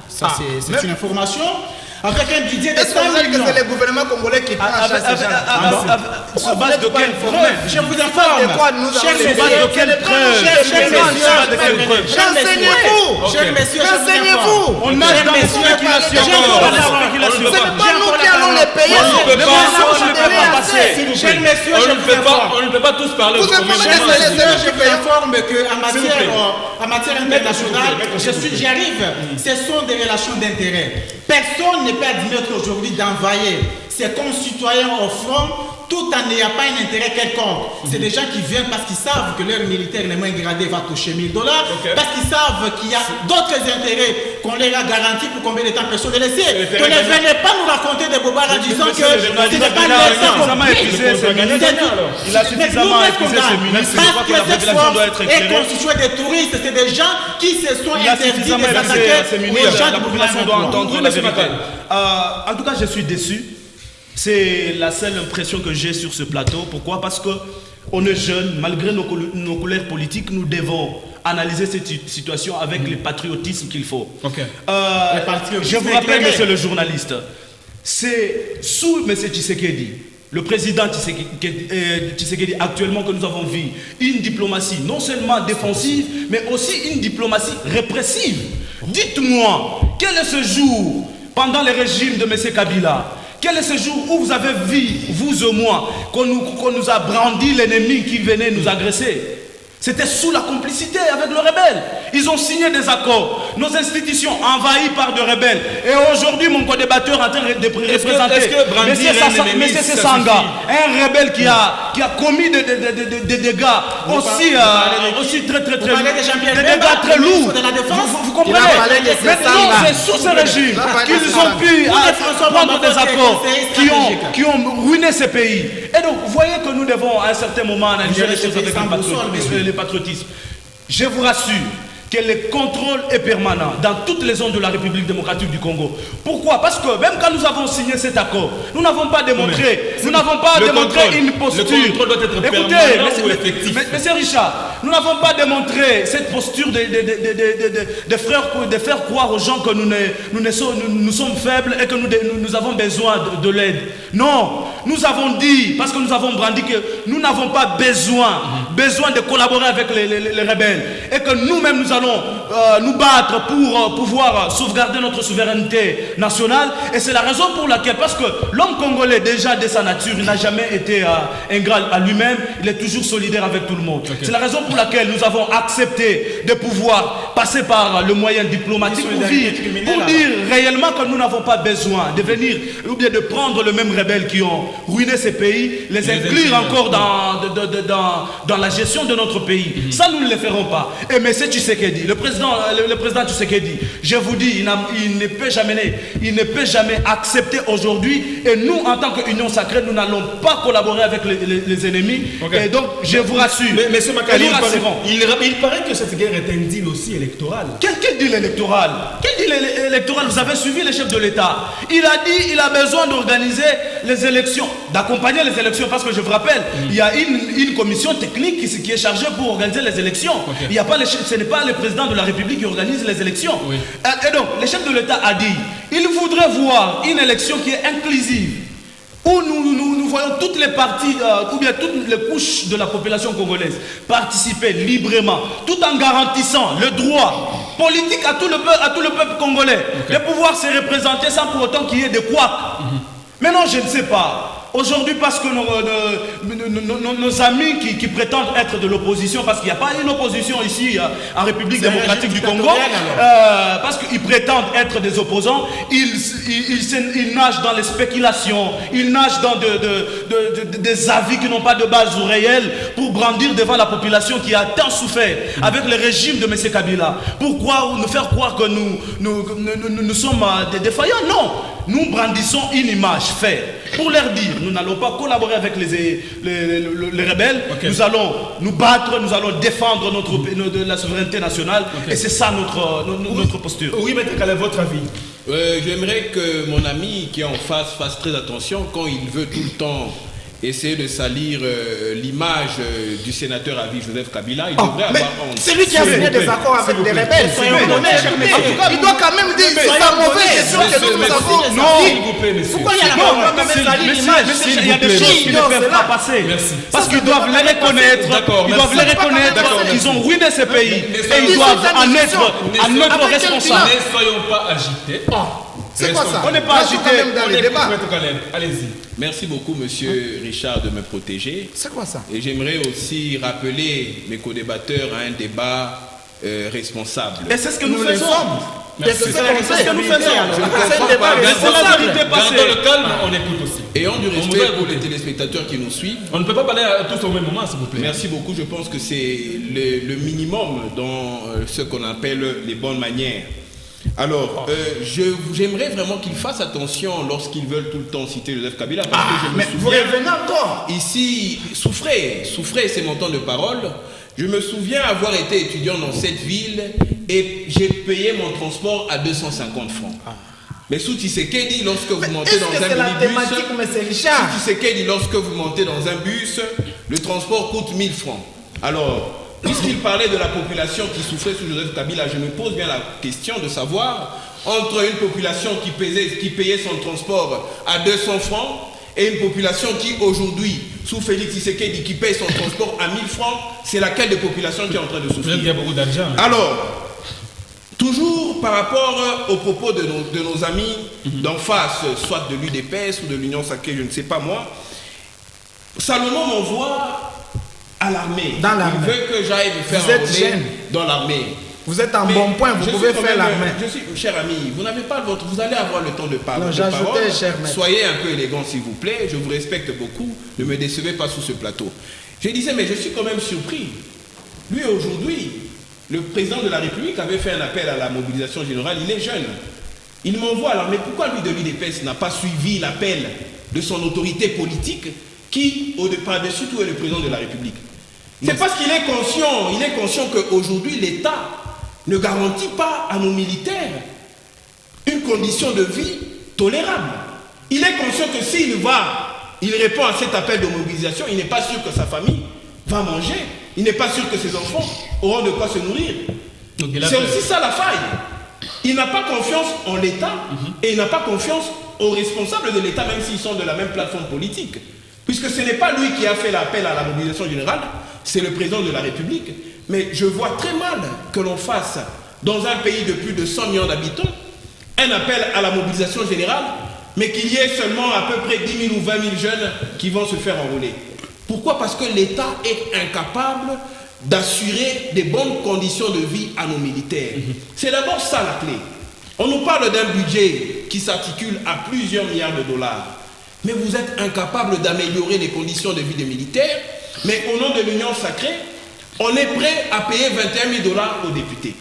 S3: Ça, c'est une information. Avec un budget de
S2: Est-ce que
S3: 100
S2: vous savez que
S3: millions.
S2: c'est le gouvernement congolais qui prend en charge ces gens?
S4: Sur base de quelle preuve?
S3: Je vous informe.
S2: De quoi nous
S3: Chers
S2: avons les
S3: messieurs,
S2: preuves?
S4: quelle preuve?
S3: Chers
S2: Renseignez-vous. Renseignez-vous.
S3: On nage dans les spéculations.
S2: Ce n'est pas nous qui allons les payer.
S3: Chers messieurs, je vous informe.
S1: On ne peut pas tous parler
S2: Vous
S1: au
S2: informez
S1: premier
S2: des
S1: moment.
S2: électeurs,
S3: Je vous informe
S1: S'il vous plaît.
S3: qu'en matière internationale, j'y arrive, ce sont des relations d'intérêt. Personne ne peut admettre aujourd'hui d'envahir ses concitoyens au front tout en n'ayant pas un intérêt quelconque. C'est des gens qui viennent parce qu'ils savent que leur militaire les moins gradés va toucher $1000, parce qu'ils savent qu'il y a d'autres intérêts qu'on leur a garantis pour combien de temps personne ne le sait. Donc ne venez pas nous raconter des bobards en disant que ce n'est pas
S4: suffisamment épuisé ses ministres. Il a suffisamment épuisé ses ministres. Je crois que la population doit être
S3: est
S4: éclairée.
S3: constituée de touristes, c'est des gens qui se sont
S4: Il a
S3: interdits de
S4: suffisamment épuisé
S3: s'attaquer
S4: ses
S3: aux
S4: ministres.
S3: gens
S4: La
S3: du
S4: population doit
S3: gouvernement.
S4: entendre
S1: Oui,
S4: la
S1: monsieur
S4: vérité.
S1: Matal.
S4: En tout cas, je suis déçu. C'est la seule impression que j'ai sur ce plateau. Pourquoi? Parce qu'on est jeunes, malgré nos couleurs politiques, nous devons analyser cette situation avec le patriotisme qu'il faut.
S1: Ok.
S4: Je vous rappelle, monsieur le journaliste, c'est sous M. Tshisekedi, le président Tshisekedi actuellement que nous avons vu, une diplomatie non seulement défensive, mais aussi une diplomatie répressive. Dites-moi, quel est ce jour pendant le régime de M. Kabila? Quel est ce jour où vous avez vu, vous et moi, qu'on nous a brandi l'ennemi qui venait nous agresser? C'était sous la complicité avec le rebelle. Ils ont signé des accords. Nos institutions envahies par de rebelles. Et aujourd'hui, mon co-débatteur est en train de représenter M. Sanga, un rebelle qui a commis des dégâts aussi très des dégâts très lourds. Vous comprenez? Maintenant, c'est sous ce régime qu'ils ont pu prendre des accords qui ont ruiné ces pays. Et donc, vous voyez que nous devons à un certain moment analyser les choses avec le patriotisme. Je vous rassure que le contrôle est permanent dans toutes les zones de la République démocratique du Congo. Pourquoi? Parce que même quand nous avons signé cet accord, nous n'avons pas démontré, une posture.
S1: Le contrôle doit être permanent ou effectif.
S4: Monsieur Richard, nous n'avons pas démontré cette posture de faire croire aux gens que nous sommes faibles et que nous avons besoin de l'aide. Non, nous avons dit, parce que nous avons brandi que nous n'avons pas besoin de collaborer avec les rebelles et que nous-mêmes nous allons nous battre pour pouvoir sauvegarder notre souveraineté nationale. Et c'est la raison pour laquelle, parce que l'homme congolais déjà de sa nature, il n'a jamais été ingrat à lui-même, il est toujours solidaire avec tout le monde. Okay. C'est la raison pour laquelle nous avons accepté de pouvoir passer par le moyen diplomatique pour dire réellement que nous n'avons pas besoin de venir ou bien de prendre le même rebelles qui ont ruiné ces pays, les inclure encore dans la gestion de notre pays. Ça, nous ne le ferons pas. Et M. Tshisekedi, le président Tshisekedi, je vous dis, il ne peut jamais accepter aujourd'hui. Et nous, en tant qu'Union sacrée, nous n'allons pas collaborer avec les ennemis. Okay. Et donc, je vous rassure.
S1: Mais M. Makali, il paraît que cette guerre est un deal aussi électoral.
S4: Quel deal électoral? Quel deal électoral? Vous avez suivi le chef de l'État. Il a dit qu'il a besoin d'organiser les élections, d'accompagner les élections, parce que je vous rappelle, il y a une commission technique qui est chargée pour organiser les élections. Okay. Il y a pas ce n'est pas le président de la République qui organise les élections. Oui. Et donc, le chef de l'État a dit, il voudrait voir une élection qui est inclusive, où nous voyons toutes les parties, ou bien toutes les couches de la population congolaise participer librement, tout en garantissant le droit politique à tout le peuple congolais, okay, de pouvoir se représenter sans pour autant qu'il y ait des couacs. Maintenant, je ne sais pas. Aujourd'hui, parce que nos amis qui prétendent être de l'opposition, parce qu'il n'y a pas une opposition ici en République démocratique du Congo, parce qu'ils prétendent être des opposants, ils nagent dans les spéculations, ils nagent dans des avis qui n'ont pas de base réelle pour brandir devant la population qui a tant souffert avec le régime de M. Kabila. Pourquoi nous faire croire que nous sommes des défaillants? Non, nous brandissons une image faite pour leur dire, nous n'allons pas collaborer avec les rebelles, okay, nous allons nous battre, nous allons défendre la souveraineté nationale, okay, et c'est ça notre posture.
S1: Oui, mais quel est votre avis?
S5: J'aimerais que mon ami qui est en face fasse très attention quand il veut tout le temps essayer de salir l'image du sénateur à vie Joseph Kabila. Il devrait avoir honte.
S2: C'est lui qui a signé des accords avec des rebelles. Il doit quand même dire que c'est la mauvaise question que nous avons.
S4: Non, s'il vous plaît, monsieur. Pourquoi il y a quand même salir l'image? Il y a des choses qui ne peuvent pas passer. Parce qu'ils doivent les reconnaître. Ils doivent les reconnaître. Ils ont ruiné ces pays. Et ils doivent en être responsables.
S1: Ne soyons pas agités.
S2: C'est quoi ça?
S1: On n'est pas agité dans les débats. Allez-y.
S5: Merci beaucoup, monsieur Richard, de me protéger.
S2: C'est quoi ça?
S5: Et j'aimerais aussi rappeler mes co-débatteurs à un débat responsable.
S4: Et c'est ce que nous faisons.
S2: C'est ce que nous faisons.
S1: Gardons le calme, on écoute aussi.
S5: Ayant du respect pour les téléspectateurs qui nous suivent.
S1: On ne peut pas parler à tous au même moment, s'il vous plaît.
S5: Merci beaucoup. Je pense que c'est le minimum dans ce qu'on appelle les bonnes manières. Alors, j'aimerais vraiment qu'ils fassent attention lorsqu'ils veulent tout le temps citer Joseph Kabila, parce que je me souviens,
S2: vous revenez encore
S5: ici, souffrez, c'est mon temps de parole. Je me souviens avoir été étudiant dans cette ville et j'ai payé mon transport à 250 francs. Mais sous Tshisekedi, lorsque vous montez dans un minibus, lorsque vous montez dans un bus, le transport coûte 1000 francs. Alors, puisqu'il parlait de la population qui souffrait sous Joseph Kabila, je me pose bien la question de savoir, entre une population qui payait son transport à 200 francs et une population qui aujourd'hui, sous Félix Tshisekedi, qui paye son transport à 1000 francs, c'est laquelle des populations qui est en train de souffrir?
S1: Il y a beaucoup d'argent.
S5: Alors, Toujours par rapport aux propos de nos amis d'en face, soit de l'UDPS ou de l'Union Sacrée, je ne sais pas moi, Salomon m'envoie à l'armée.
S2: Dans l'armée.
S5: Il veut que j'aille me faire
S2: Vous êtes
S5: enrôler
S2: jeune.
S5: dans l'armée.
S2: Vous êtes en
S5: Mais
S2: bon point, vous
S5: je
S2: pouvez
S5: suis quand
S2: faire
S5: même-
S2: l'armée.
S5: Je suis, cher ami, vous n'avez pas votre, vous allez avoir le temps de parler.
S2: Non,
S5: de
S2: j'ajoutais,
S5: parole.
S2: cher maître.
S5: Soyez un peu élégant, s'il vous plaît. Je vous respecte beaucoup. Ne me décevez pas sous ce plateau. Je disais, mais je suis quand même surpris. Lui, aujourd'hui, le président de la République avait fait un appel à la mobilisation générale. Il est jeune. Il m'envoie à l'armée. Pourquoi lui de l'UDPS n'a pas suivi l'appel de son autorité politique qui, par-dessus tout, est le président de la République? C'est parce qu'il est conscient qu'aujourd'hui, l'État ne garantit pas à nos militaires une condition de vie tolérable. Il est conscient que il répond à cet appel de mobilisation, il n'est pas sûr que sa famille va manger, il n'est pas sûr que ses enfants auront de quoi se nourrir. C'est aussi ça la faille. Il n'a pas confiance en l'État et il n'a pas confiance aux responsables de l'État, même s'ils sont de la même plateforme politique. Puisque ce n'est pas lui qui a fait l'appel à la mobilisation générale, c'est le président de la République. Mais je vois très mal que l'on fasse, dans un pays de plus de 100 millions d'habitants, un appel à la mobilisation générale, mais qu'il y ait seulement à peu près 10 000 ou 20 000 jeunes qui vont se faire enrôler. Pourquoi? Parce que l'État est incapable d'assurer des bonnes conditions de vie à nos militaires. C'est d'abord ça la clé. On nous parle d'un budget qui s'articule à plusieurs milliards de dollars, mais vous êtes incapable d'améliorer les conditions de vie des militaires, mais au nom de l'Union Sacrée, on est prêt à payer 21 000 dollars aux députés.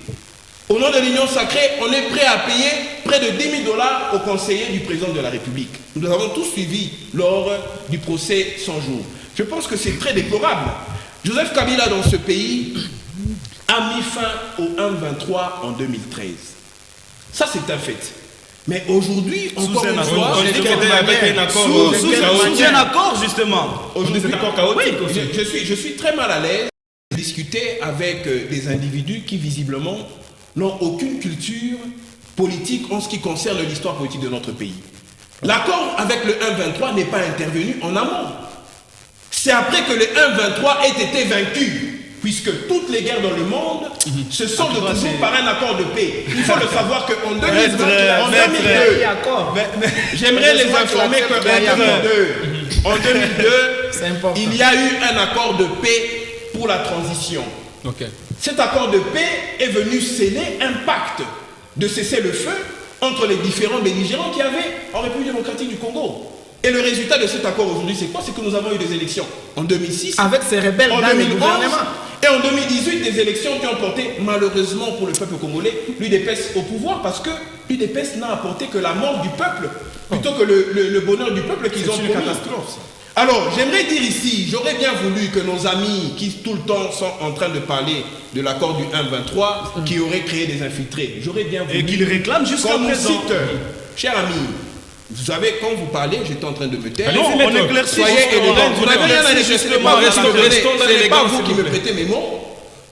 S5: Au nom de l'Union Sacrée, on est prêt à payer près de 10 000 dollars aux conseillers du président de la République. Nous avons tous suivi lors du procès 100 jours. Je pense que c'est très déplorable. Joseph Kabila, dans ce pays, a mis fin au 1-23 en 2013. Ça, c'est un fait. Mais aujourd'hui, encore une fois,
S6: On dit qu'il était avec un accord. Sous un accord, justement.
S5: aujourd'hui,
S1: C'est un accord chaotique
S5: oui,
S1: aussi.
S5: je suis très mal à l'aise de discuter avec des individus qui, visiblement, n'ont aucune culture politique en ce qui concerne l'histoire politique de notre pays. L'accord avec le 1-23 n'est pas intervenu en amont. C'est après que le 1-23 ait été vaincu, puisque toutes les guerres dans le monde se sont toujours par un accord de paix. Il faut le savoir qu'en 2002, j'aimerais les informer qu'en 2002, il y a eu un accord de paix pour la transition. Cet accord de paix est venu sceller un pacte de cessez-le-feu entre les différents belligérants qu'il y avait en République démocratique du Congo. Et le résultat de cet accord aujourd'hui, c'est quoi? C'est que nous avons eu des élections en 2006,
S2: Avec ces rebelles
S5: en
S2: dans le
S5: 2011
S2: gouvernement.
S5: et en 2018, des élections qui ont porté malheureusement pour le peuple congolais l'UDPS au pouvoir, parce que l'UDPS n'a apporté que la mort du peuple plutôt que le bonheur du peuple qu'ils ont promis. Alors, j'aimerais dire ici, j'aurais bien voulu que nos amis qui tout le temps sont en train de parler de l'accord du 1-23, qui aurait créé des infiltrés, j'aurais bien voulu...
S6: Et qu'il réclame jusqu'à
S5: qu'on nous
S6: présent.
S5: cite, cher ami, vous savez, quand vous parlez, j'étais en train de me taire.
S6: Non, on éclaircit.
S5: Soyez élégant. Vous n'avez rien à dire, ce n'est pas vous qui me donnez,
S1: restons dans
S5: ce n'est pas
S1: l'élégance,
S5: vous
S1: s'il
S5: qui
S1: vous
S5: me
S1: plaît.
S5: prêtez mes mots.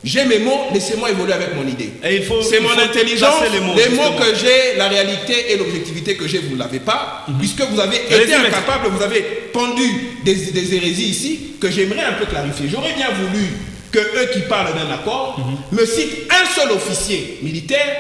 S5: J'ai mes mots, laissez-moi évoluer avec mon idée.
S6: Et il faut-
S5: C'est
S6: il
S5: mon
S6: faut
S5: intelligence,
S6: chasser les mots,
S5: les
S6: justement.
S5: mots que j'ai, la réalité et l'objectivité que j'ai, vous ne l'avez pas, puisque vous avez été
S1: Allez-y, maître.
S5: incapable, vous avez pendu des hérésies ici que j'aimerais un peu clarifier. J'aurais bien voulu que eux qui parlent d'un accord me citent un seul officier militaire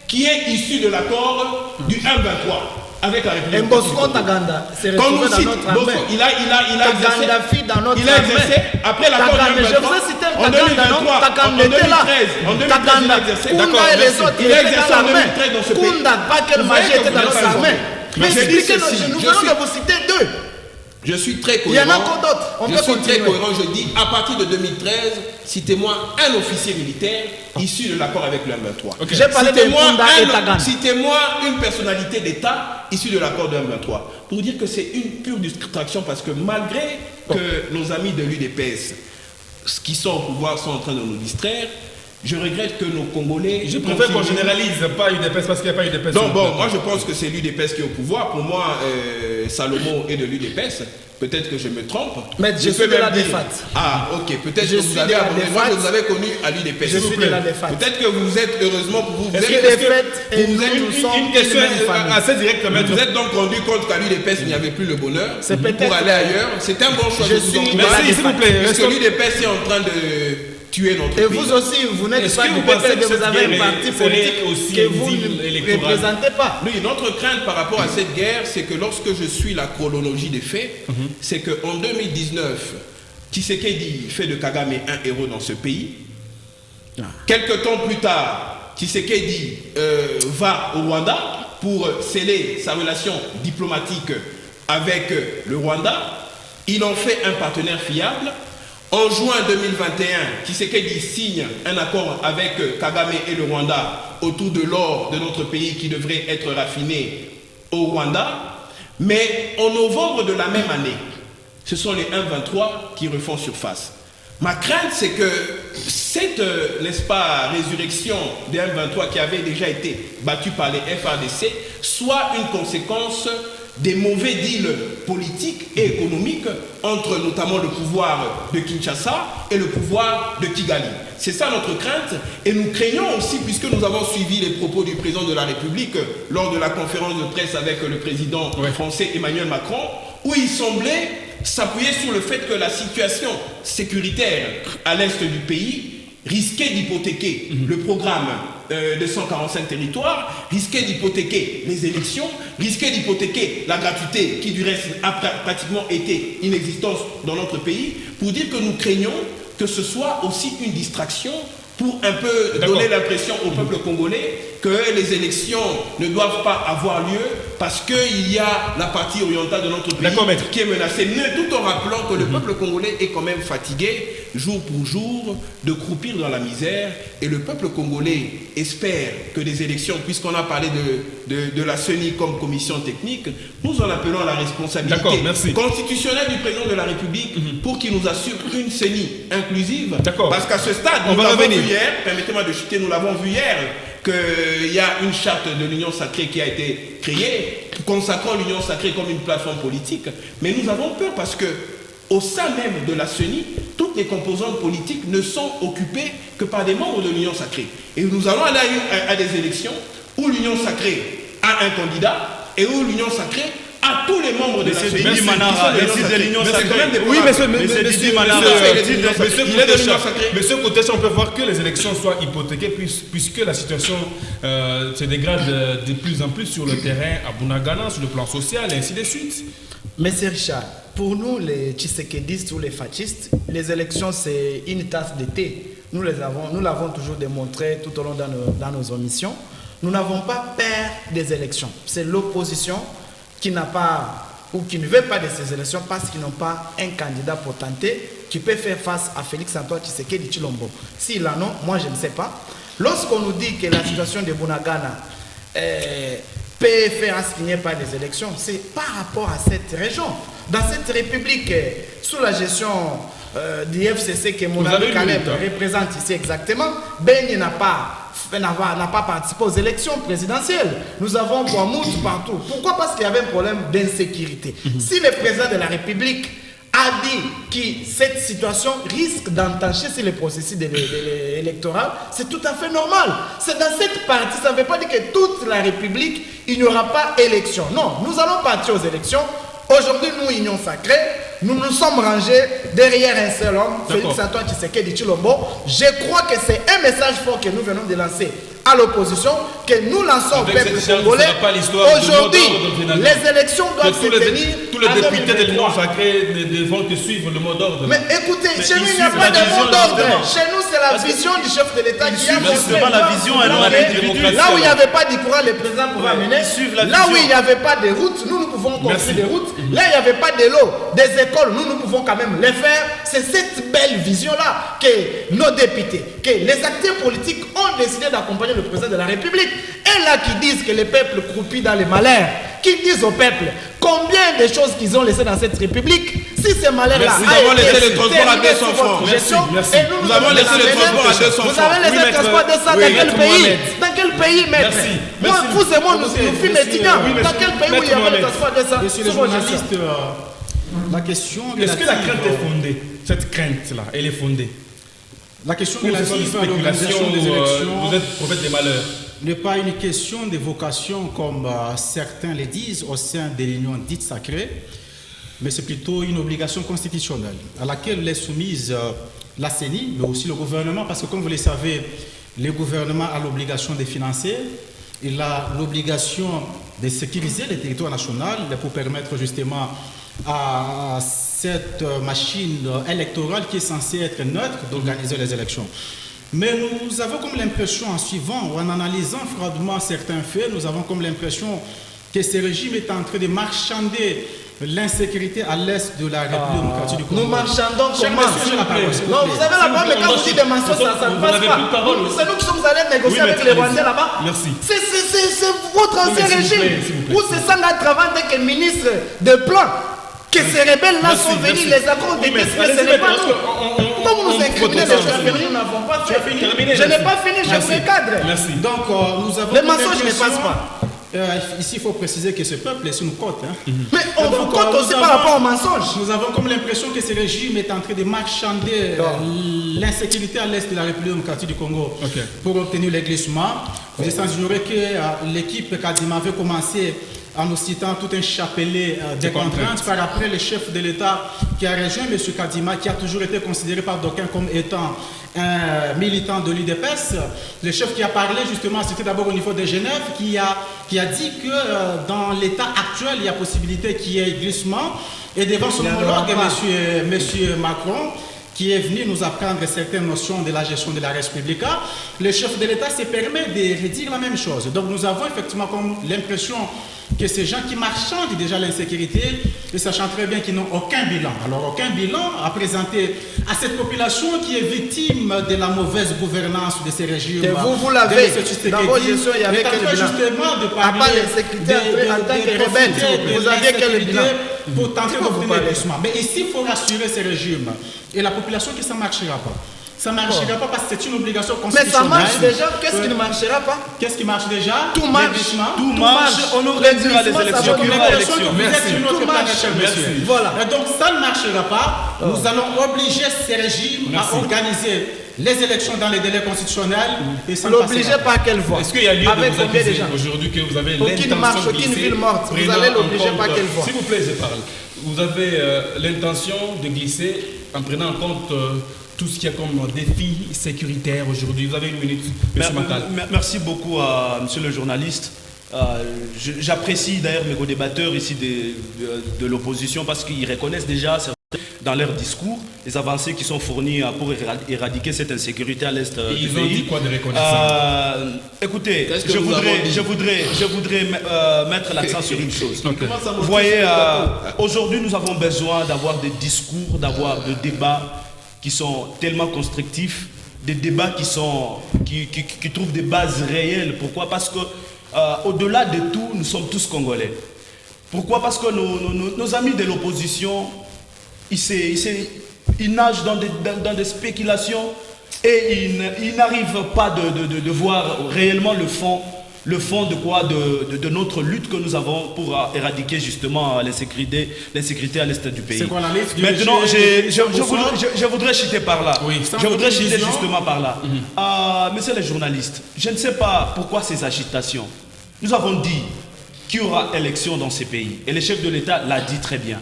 S5: qui est issu de l'accord du 1-23 avec la République.
S2: Et Bosco Taganda s'est
S5: Quand
S2: retrouvé
S5: nous
S2: dans
S5: cite
S2: notre
S5: Bosco,
S2: armée.
S5: il a exercé,
S2: Taganda fit dans notre
S5: il a exercé
S2: armée.
S5: après l'accord
S2: Taganda,
S5: du
S2: je
S5: 1-23,
S2: vous ai cité
S5: en
S2: Taganda,
S5: 2023,
S2: non Taganda
S5: en
S2: était là.
S5: 2013, en 2013 il
S2: Taganda,
S5: a exercé.
S2: Kunda
S5: D'accord,
S2: et les
S5: merci.
S2: autres,
S5: Il a
S2: étaient
S5: exercé
S2: dans
S5: en
S2: l'armée.
S5: 2013 dans ce pays.
S2: Kunda, Bakel
S5: Vous
S2: Magie
S5: voyez que
S2: était
S5: vous
S2: dans
S5: n'êtes
S2: notre
S5: pas
S2: armée.
S5: informé.
S2: Mais
S5: Je dis
S2: expliquez-nous,
S5: ceci,
S2: nous
S5: je
S2: venons
S5: suis-
S2: de vous citer deux.
S5: Je suis très
S2: Il y en
S5: cohérent.
S2: a encore d'autres. On
S5: Je
S2: peut
S5: suis très
S2: continuer.
S5: cohérent. Je dis, à partir de 2013, citez-moi un officier militaire issu de l'accord avec le 1-23.
S2: J'ai parlé de Kunda et Taganda.
S5: Citez-moi une personnalité d'État issue de l'accord de 1-23. Pour dire que c'est une pure distraction, parce que malgré que nos amis de l'UDPS, qui sont au pouvoir, sont en train de nous distraire, je regrette que nos Congolais...
S1: Je préfère qu'on
S5: continuent-
S1: généralise, pas UDPS, parce qu'il n'y a pas UDPS.
S5: Donc bon, moi je pense que c'est l'UDPS qui est au pouvoir. Pour moi, Salomon est de l'UDPS. Peut-être que je me trompe.
S2: Mais je suis
S5: peux
S2: de
S5: même
S2: la
S5: dire-
S2: défat.
S5: Ah, ok. Peut-être
S2: Je
S5: que
S2: suis
S5: vous avez
S2: de la
S5: abonné. Moi,
S2: défat.
S5: je vous avais connu à l'UDPS.
S2: Je suis de la défat.
S5: Peut-être que vous êtes, heureusement pour vous, vous
S2: Est-ce
S5: êtes,
S2: que les fêtes et
S5: vous
S2: nous,
S5: êtes
S2: nous sommes
S1: Une question
S2: une même famille.
S1: assez directe, maître.
S5: vous êtes donc rendu compte qu'à l'UDPS, il n'y avait plus le bonheur
S2: C'est peut-être-
S5: pour aller ailleurs. C'est un bon choix.
S2: Je
S5: je vous
S2: suis-
S5: encourage.
S1: Merci, s'il vous plaît.
S5: Parce que
S1: Restons-
S5: l'UDPS est en train de tuer notre
S2: Et
S5: pays.
S2: vous aussi, vous n'êtes
S1: Est-ce
S2: pas
S1: que
S2: du
S1: vous pensez
S2: PPD,
S1: que
S2: vous
S1: cette
S2: avez un
S1: guerre
S2: parti
S1: serait
S2: politique
S1: aussi
S2: que vous
S1: une
S2: ne
S1: électorale?
S2: représentez pas.
S5: Oui, notre crainte par rapport à cette guerre, c'est que lorsque je suis la chronologie des faits, c'est qu'en 2019, Tshisekedi fait de Kagame un héros dans ce pays. Quelque temps plus tard, Tshisekedi va au Rwanda pour sceller sa relation diplomatique avec le Rwanda. Il en fait un partenaire fiable. En juin 2021, Tshisekedi signe un accord avec Kagame et le Rwanda autour de l'or de notre pays qui devrait être raffiné au Rwanda. Mais en novembre de la même année, ce sont les 1,23 qui refont surface. Ma crainte, c'est que cette, n'est-ce pas, résurrection des 1,23 qui avait déjà été battue par les FARDC soit une conséquence des mauvais deals politiques et économiques entre notamment le pouvoir de Kinshasa et le pouvoir de Kigali. C'est ça notre crainte, et nous craignons aussi, puisque nous avons suivi les propos du président de la République lors de la conférence de presse avec le président français Emmanuel Macron, où il semblait s'appuyer sur le fait que la situation sécuritaire à l'est du pays risquait d'hypothéquer le programme de 145 territoires, risquait d'hypothéquer les élections, risquait d'hypothéquer la gratuité qui du reste a pratiquement été inexistante dans notre pays, pour dire que nous craignons que ce soit aussi une distraction pour un peu donner l'impression au peuple congolais que les élections ne doivent pas avoir lieu parce qu'il y a la partie orientale de notre pays qui est menacée, tout en rappelant que le peuple congolais est quand même fatigué jour pour jour de croupir dans la misère, et le peuple congolais espère que les élections, puisqu'on a parlé de la CENI comme commission technique, nous en appelons à la responsabilité constitutionnelle du président de la République pour qu'il nous assure une CENI inclusive, parce qu'à ce stade, nous l'avons vu hier, permettez-moi de chuter, nous l'avons vu hier, qu'il y a une charte de l'Union sacrée qui a été créée, consacrant l'Union sacrée comme une plateforme politique, mais nous avons peur parce que au sein même de la CENI, toutes les composantes politiques ne sont occupées que par des membres de l'Union sacrée. Et nous allons aller à des élections où l'Union sacrée a un candidat et où l'Union sacrée a tous les membres de la CENI.
S6: Didi Manara, de l'Union sacrée.
S1: Oui, monsieur Côté, on peut voir que les élections soient hypothéquées puisque la situation se dégrade de plus en plus sur le terrain à Bunagana, sur le plan social, et ainsi de suite.
S2: Monsieur Richard, pour nous les Tshisekedistes ou les fascistes, les élections c'est une tasse de thé. Nous l'avons toujours démontré tout au long dans nos émissions. Nous n'avons pas peur des élections. C'est l'opposition qui n'a pas ou qui ne veut pas de ces élections parce qu'ils n'ont pas un candidat potenté qui peut faire face à Félix-Antoine Tshisekedi Tshilombo. S'il en a, moi je ne sais pas. Lorsqu'on nous dit que la situation de Bunagana peut faire à ce qu'il n'y ait pas des élections, c'est par rapport à cette région. Dans cette république, sous la gestion du FCC que mon ami Caleb représente ici exactement, Beni n'a pas participé aux élections présidentielles. Nous avons Boamout partout. Pourquoi? Parce qu'il y avait un problème d'insécurité. Si le président de la République a dit que cette situation risque d'entacher sur le processus électoral, c'est tout à fait normal. C'est dans cette partie, ça ne veut pas dire que toute la République, il n'y aura pas élection. Non, nous allons partir aux élections. Aujourd'hui, nous, Union Sacrée, nous nous sommes rangés derrière un seul homme, Félix-Antoine Tshisekedi Tshilombo. Je crois que c'est un message fort que nous venons de lancer à l'opposition, que nous lançons au peuple congolais. Aujourd'hui, les élections doivent se tenir.
S1: Tous les députés de l'Union Sacrée devront que suivre le mot d'ordre.
S2: Mais écoutez, chez nous, il n'y a pas de mot d'ordre. Chez nous, c'est la vision du chef de l'État qui a montré.
S6: La vision,
S2: là où il n'y avait pas de courant, le président pouvait amener. Là où il n'y avait pas de routes, nous pouvons construire des routes. Là, il n'y avait pas de l'eau, des écoles, nous pouvons quand même les faire. C'est cette belle vision-là que nos députés, que les acteurs politiques ont décidé d'accompagner le président de la République. Et là, qui disent que le peuple croupit dans les malheurs, qui disent au peuple combien de choses qu'ils ont laissées dans cette République. Si ces malheurs-là
S5: nous avons laissé le transport à 200 francs.
S2: Merci.
S5: Nous avons laissé le transport à 200 francs.
S2: Vous avez laissé le transport à 200 dans quel pays? Dans quel pays, maître? Moi, vous et moi, nous films étudiants. Dans quel pays où il y avait le transport à 200?
S3: Monsieur le journaliste, la question...
S1: Est-ce que la crainte est fondée? Cette crainte-là, elle est fondée?
S3: La question
S1: de la spéculation des élections, vous êtes prophète des malheurs.
S3: N'est pas une question d'évocation comme certains le disent au sein de l'union dite sacrée, mais c'est plutôt une obligation constitutionnelle à laquelle est soumise la CENI, mais aussi le gouvernement, parce que comme vous le savez, le gouvernement a l'obligation de financer, il a l'obligation de sécuriser le territoire national pour permettre justement à cette machine électorale qui est censée être neutre d'organiser les élections. Mais nous avons comme l'impression, en suivant ou en analysant froidement certains faits, nous avons comme l'impression que ce régime est en train de marchander l'insécurité à l'est de la République démocratique du Congo.
S2: Nous marchandons
S3: Cher
S2: comment?
S3: monsieur, j'ai la parole, s'il vous
S2: Non,
S3: plaît.
S2: vous avez la parole, mais quand vous dites des mensonges, ça ne passe pas. C'est nous qui sommes allés négocier avec les Rwandais là-bas.
S1: Merci.
S2: C'est votre ancien
S1: mais s'il vous
S2: régime.
S1: plaît, s'il vous plaît.
S2: Où c'est ça en travail en tant que ministre de plan que ces rebelles-là
S1: Merci,
S2: sont venus,
S1: merci.
S2: les accords de
S1: Oui, mais
S2: paix, ce
S1: allez-y,
S2: n'est pas
S1: parce
S2: nous. Comment vous nous
S1: on-
S2: incriminez
S1: on-
S2: des
S1: on-
S2: choses que nous n'avons pas fait?
S1: Terminé,
S2: Je n'ai
S1: merci.
S2: pas fini, je
S1: Merci.
S2: vous cadre.
S1: Merci.
S3: Donc, nous avons
S2: Les
S3: comme
S2: mensonges ne
S3: l'impression-
S2: passent pas.
S3: Ici, il faut préciser que ce peuple est sous une côte.
S2: Mais on
S3: Donc,
S2: vous compte
S3: nous
S2: aussi
S3: avons-
S2: par rapport aux mensonges.
S3: Nous avons comme l'impression que ce régime est en train de marchander l'insécurité à l'est de la République démocratique du Congo
S1: Ok.
S3: pour obtenir les glissements. Vous êtes sans ignorer que l'équipe Kadima avait commencé en nous citant tout un chapelet de contraintes. Par après, le chef de l'État qui a rejoint M. Kadima, qui a toujours été considéré par d'aucuns comme étant un militant de l'UDPS, le chef qui a parlé justement, c'était d'abord au niveau de Genève, qui a dit que dans l'état actuel, il y a possibilité qu'il y ait glissement. Et devant son homologue, M. Macron, qui est venu nous apprendre certaines notions de la gestion de la République, le chef de l'État se permet de redire la même chose. Donc nous avons effectivement comme l'impression que ces gens qui marchandent déjà l'insécurité, et sachant très bien qu'ils n'ont aucun bilan. Alors aucun bilan à présenter à cette population qui est victime de la mauvaise gouvernance de ces régimes.
S2: Et vous l'avez.
S3: de M. Tshisekedi.
S2: Dans vos gestions, il y avait
S3: est en
S2: quel
S3: train
S2: bilan?
S3: justement de
S2: À
S3: parler
S2: part l'insécurité, en tant que rebelle, vous aviez quel bilan?
S3: pour tenter
S2: De quoi vous
S3: d'obtenir
S2: parlez?
S3: le glissement. Mais ici, il faut rassurer ces régimes et la population que ça ne marchera pas. Ça ne marchera pas parce que c'est une obligation
S2: Mais ça
S3: constitutionnelle.
S2: marche déjà. Qu'est-ce qui ne marchera pas?
S3: Qu'est-ce qui marche déjà?
S2: Tout marche.
S3: Le glissement.
S4: Tout marche, on organisera les
S2: glissement, ça
S4: élections.
S2: va
S4: Il y
S2: nous
S4: aura
S2: mettre
S4: élection.
S3: Vous êtes sur une autre
S2: Tout
S3: planète,
S2: marche.
S3: cher monsieur.
S2: Merci. Voilà.
S3: Et donc ça ne marchera pas. Nous allons obliger ces régimes à organiser les élections dans les délais constitutionnels. Et ça ne
S2: L'obliger
S3: passera pas.
S2: par quelle voie?
S1: Est-ce qu'il y a lieu de
S2: Avec
S1: vous
S2: combien de
S1: accuser
S2: gens?
S1: aujourd'hui que vous avez
S2: Aucune marche,
S1: l'intention de
S2: aucune
S1: glisser,
S2: ville morte. Vous
S1: prenant
S2: allez
S1: en
S2: l'obliger
S1: compte-
S2: par quelle voie?
S1: S'il vous plaît, je parle. Vous avez l'intention de glisser en prenant en compte tout ce qu'il y a comme défi sécuritaire aujourd'hui. Vous avez une minute, M. Matal.
S4: Merci beaucoup à monsieur le journaliste. J'apprécie d'ailleurs mes co-débatteurs ici de l'opposition parce qu'ils reconnaissent déjà dans leur discours les avancées qui sont fournies pour éradiquer cette insécurité à l'est du pays.
S1: Ils ont dit quoi de reconnaissant?
S4: Écoutez,
S5: Qu'est-ce que
S4: je
S5: nous avons
S4: voudrais mettre l'accent sur une chose.
S1: Ok.
S4: Vous voyez, aujourd'hui nous avons besoin d'avoir des discours, d'avoir des débats qui sont tellement constructifs, des débats qui trouvent des bases réelles. Pourquoi? Parce que au-delà de tout, nous sommes tous Congolais. Pourquoi? Parce que nos amis de l'opposition, ils nagent dans des spéculations et ils n'arrivent pas de voir réellement le fond de notre lutte que nous avons pour éradiquer justement l'insécurité à l'est du pays.
S3: C'est quoi la liste du
S4: Maintenant,
S3: régime
S4: je voudrais chuter par là.
S3: Oui, sans
S4: Je voudrais chuter
S3: division.
S4: justement par là. Messieurs les journalistes, je ne sais pas pourquoi ces agitations. Nous avons dit qu'il y aura élection dans ces pays. Et le chef de l'État l'a dit très bien.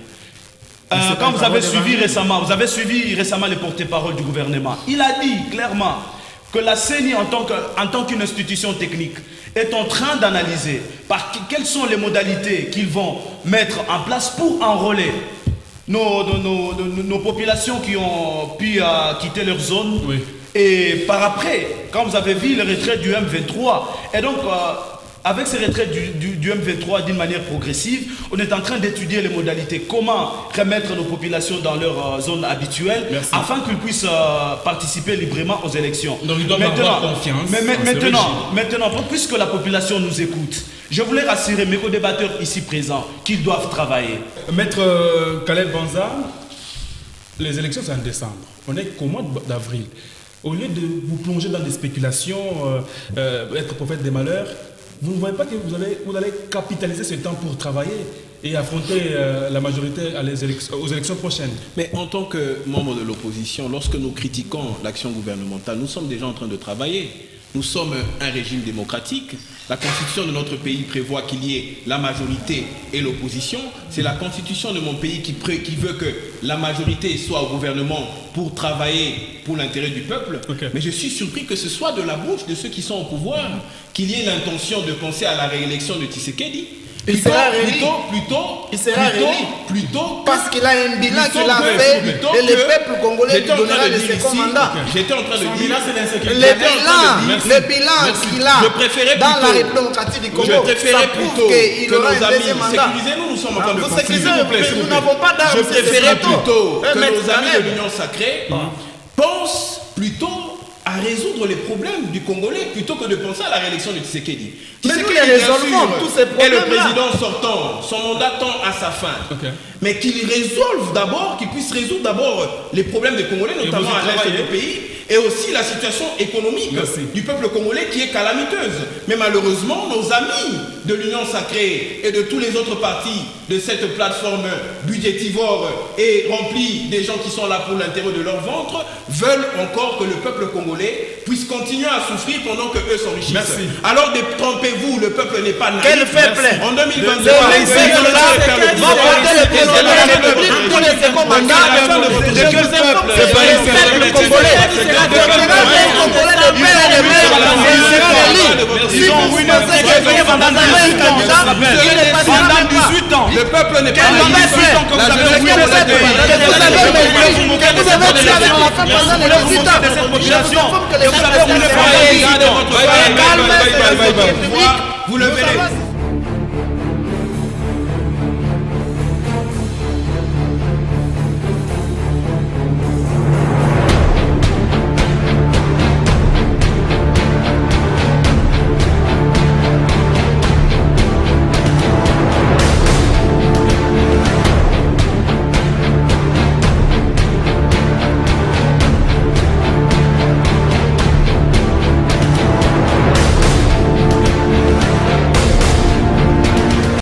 S4: Quand vous avez suivi récemment les porte-parole du gouvernement, il a dit clairement que la CENI en tant qu'une institution technique est en train d'analyser quelles sont les modalités qu'ils vont mettre en place pour enrôler nos populations qui ont pu quitter leur zone.
S1: Oui.
S4: Et par après, quand vous avez vu le retrait du M23, et donc avec ce retrait du M23 d'une manière progressive, on est en train d'étudier les modalités, comment remettre nos populations dans leur zone habituelle,
S1: Merci.
S4: afin qu'ils puissent participer librement aux élections.
S1: Donc ils doivent avoir confiance en ce
S4: Maintenant, puisque la population nous écoute, je voulais rassurer mes co-débatteurs ici présents qu'ils doivent travailler.
S1: Maître Caleb Banza, les élections c'est en décembre. On est qu'au mois d'avril. Au lieu de vous plonger dans des spéculations, être prophète des malheurs, vous ne voyez pas que vous allez capitaliser ce temps pour travailler et affronter la majorité aux élections prochaines.
S5: Mais en tant que membre de l'opposition, lorsque nous critiquons l'action gouvernementale, nous sommes déjà en train de travailler. Nous sommes un régime démocratique. La constitution de notre pays prévoit qu'il y ait la majorité et l'opposition. C'est la constitution de mon pays qui veut que la majorité soit au gouvernement pour travailler pour l'intérêt du peuple.
S1: Okay.
S5: Mais je suis surpris que ce soit de la bouche de ceux qui sont au pouvoir qu'il y ait l'intention de penser à la réélection de Tshisekedi.
S2: Il sera réélu.
S5: Plutôt
S2: parce qu'il a un bilan qu'il a fait et le peuple congolais lui donnera le second mandat.
S5: J'étais en train de dire
S2: le bilan qu'il a dans la République démocratique du Congo, ça prouve qu'il aura un deuxième mandat.
S5: Nous sommes en train de
S2: nous n'avons pas d'armes.
S5: Je préférais plutôt que nos amis de l'Union sacrée pensent plutôt à résoudre les problèmes du Congolais plutôt que de penser à la réélection de Tshisekedi.
S2: Mais nous les résolvons tous ces problèmes.
S5: Et le président sortant, son mandat tend à sa fin.
S1: Okay.
S5: Mais qu'il résolve d'abord, qu'il puisse résoudre d'abord les problèmes des Congolais, notamment à l'est du pays, et aussi la situation économique du peuple congolais qui est calamiteuse. Mais malheureusement, nos amis de l'Union sacrée et de tous les autres partis de cette plateforme budgétivore et remplie des gens qui sont là pour l'intérêt de leur ventre veulent encore que le peuple congolais puisse continuer à souffrir pendant que eux s'enrichissent.
S1: Merci.
S5: Alors détrompez-vous, le peuple n'est pas naïf.
S2: Quel peuple?
S5: En 2023,
S2: le président de la République pour les seconds mandats. De quel peuple? C'est pas le peuple congolais.
S5: Le peuple n'est pas vous le verrez.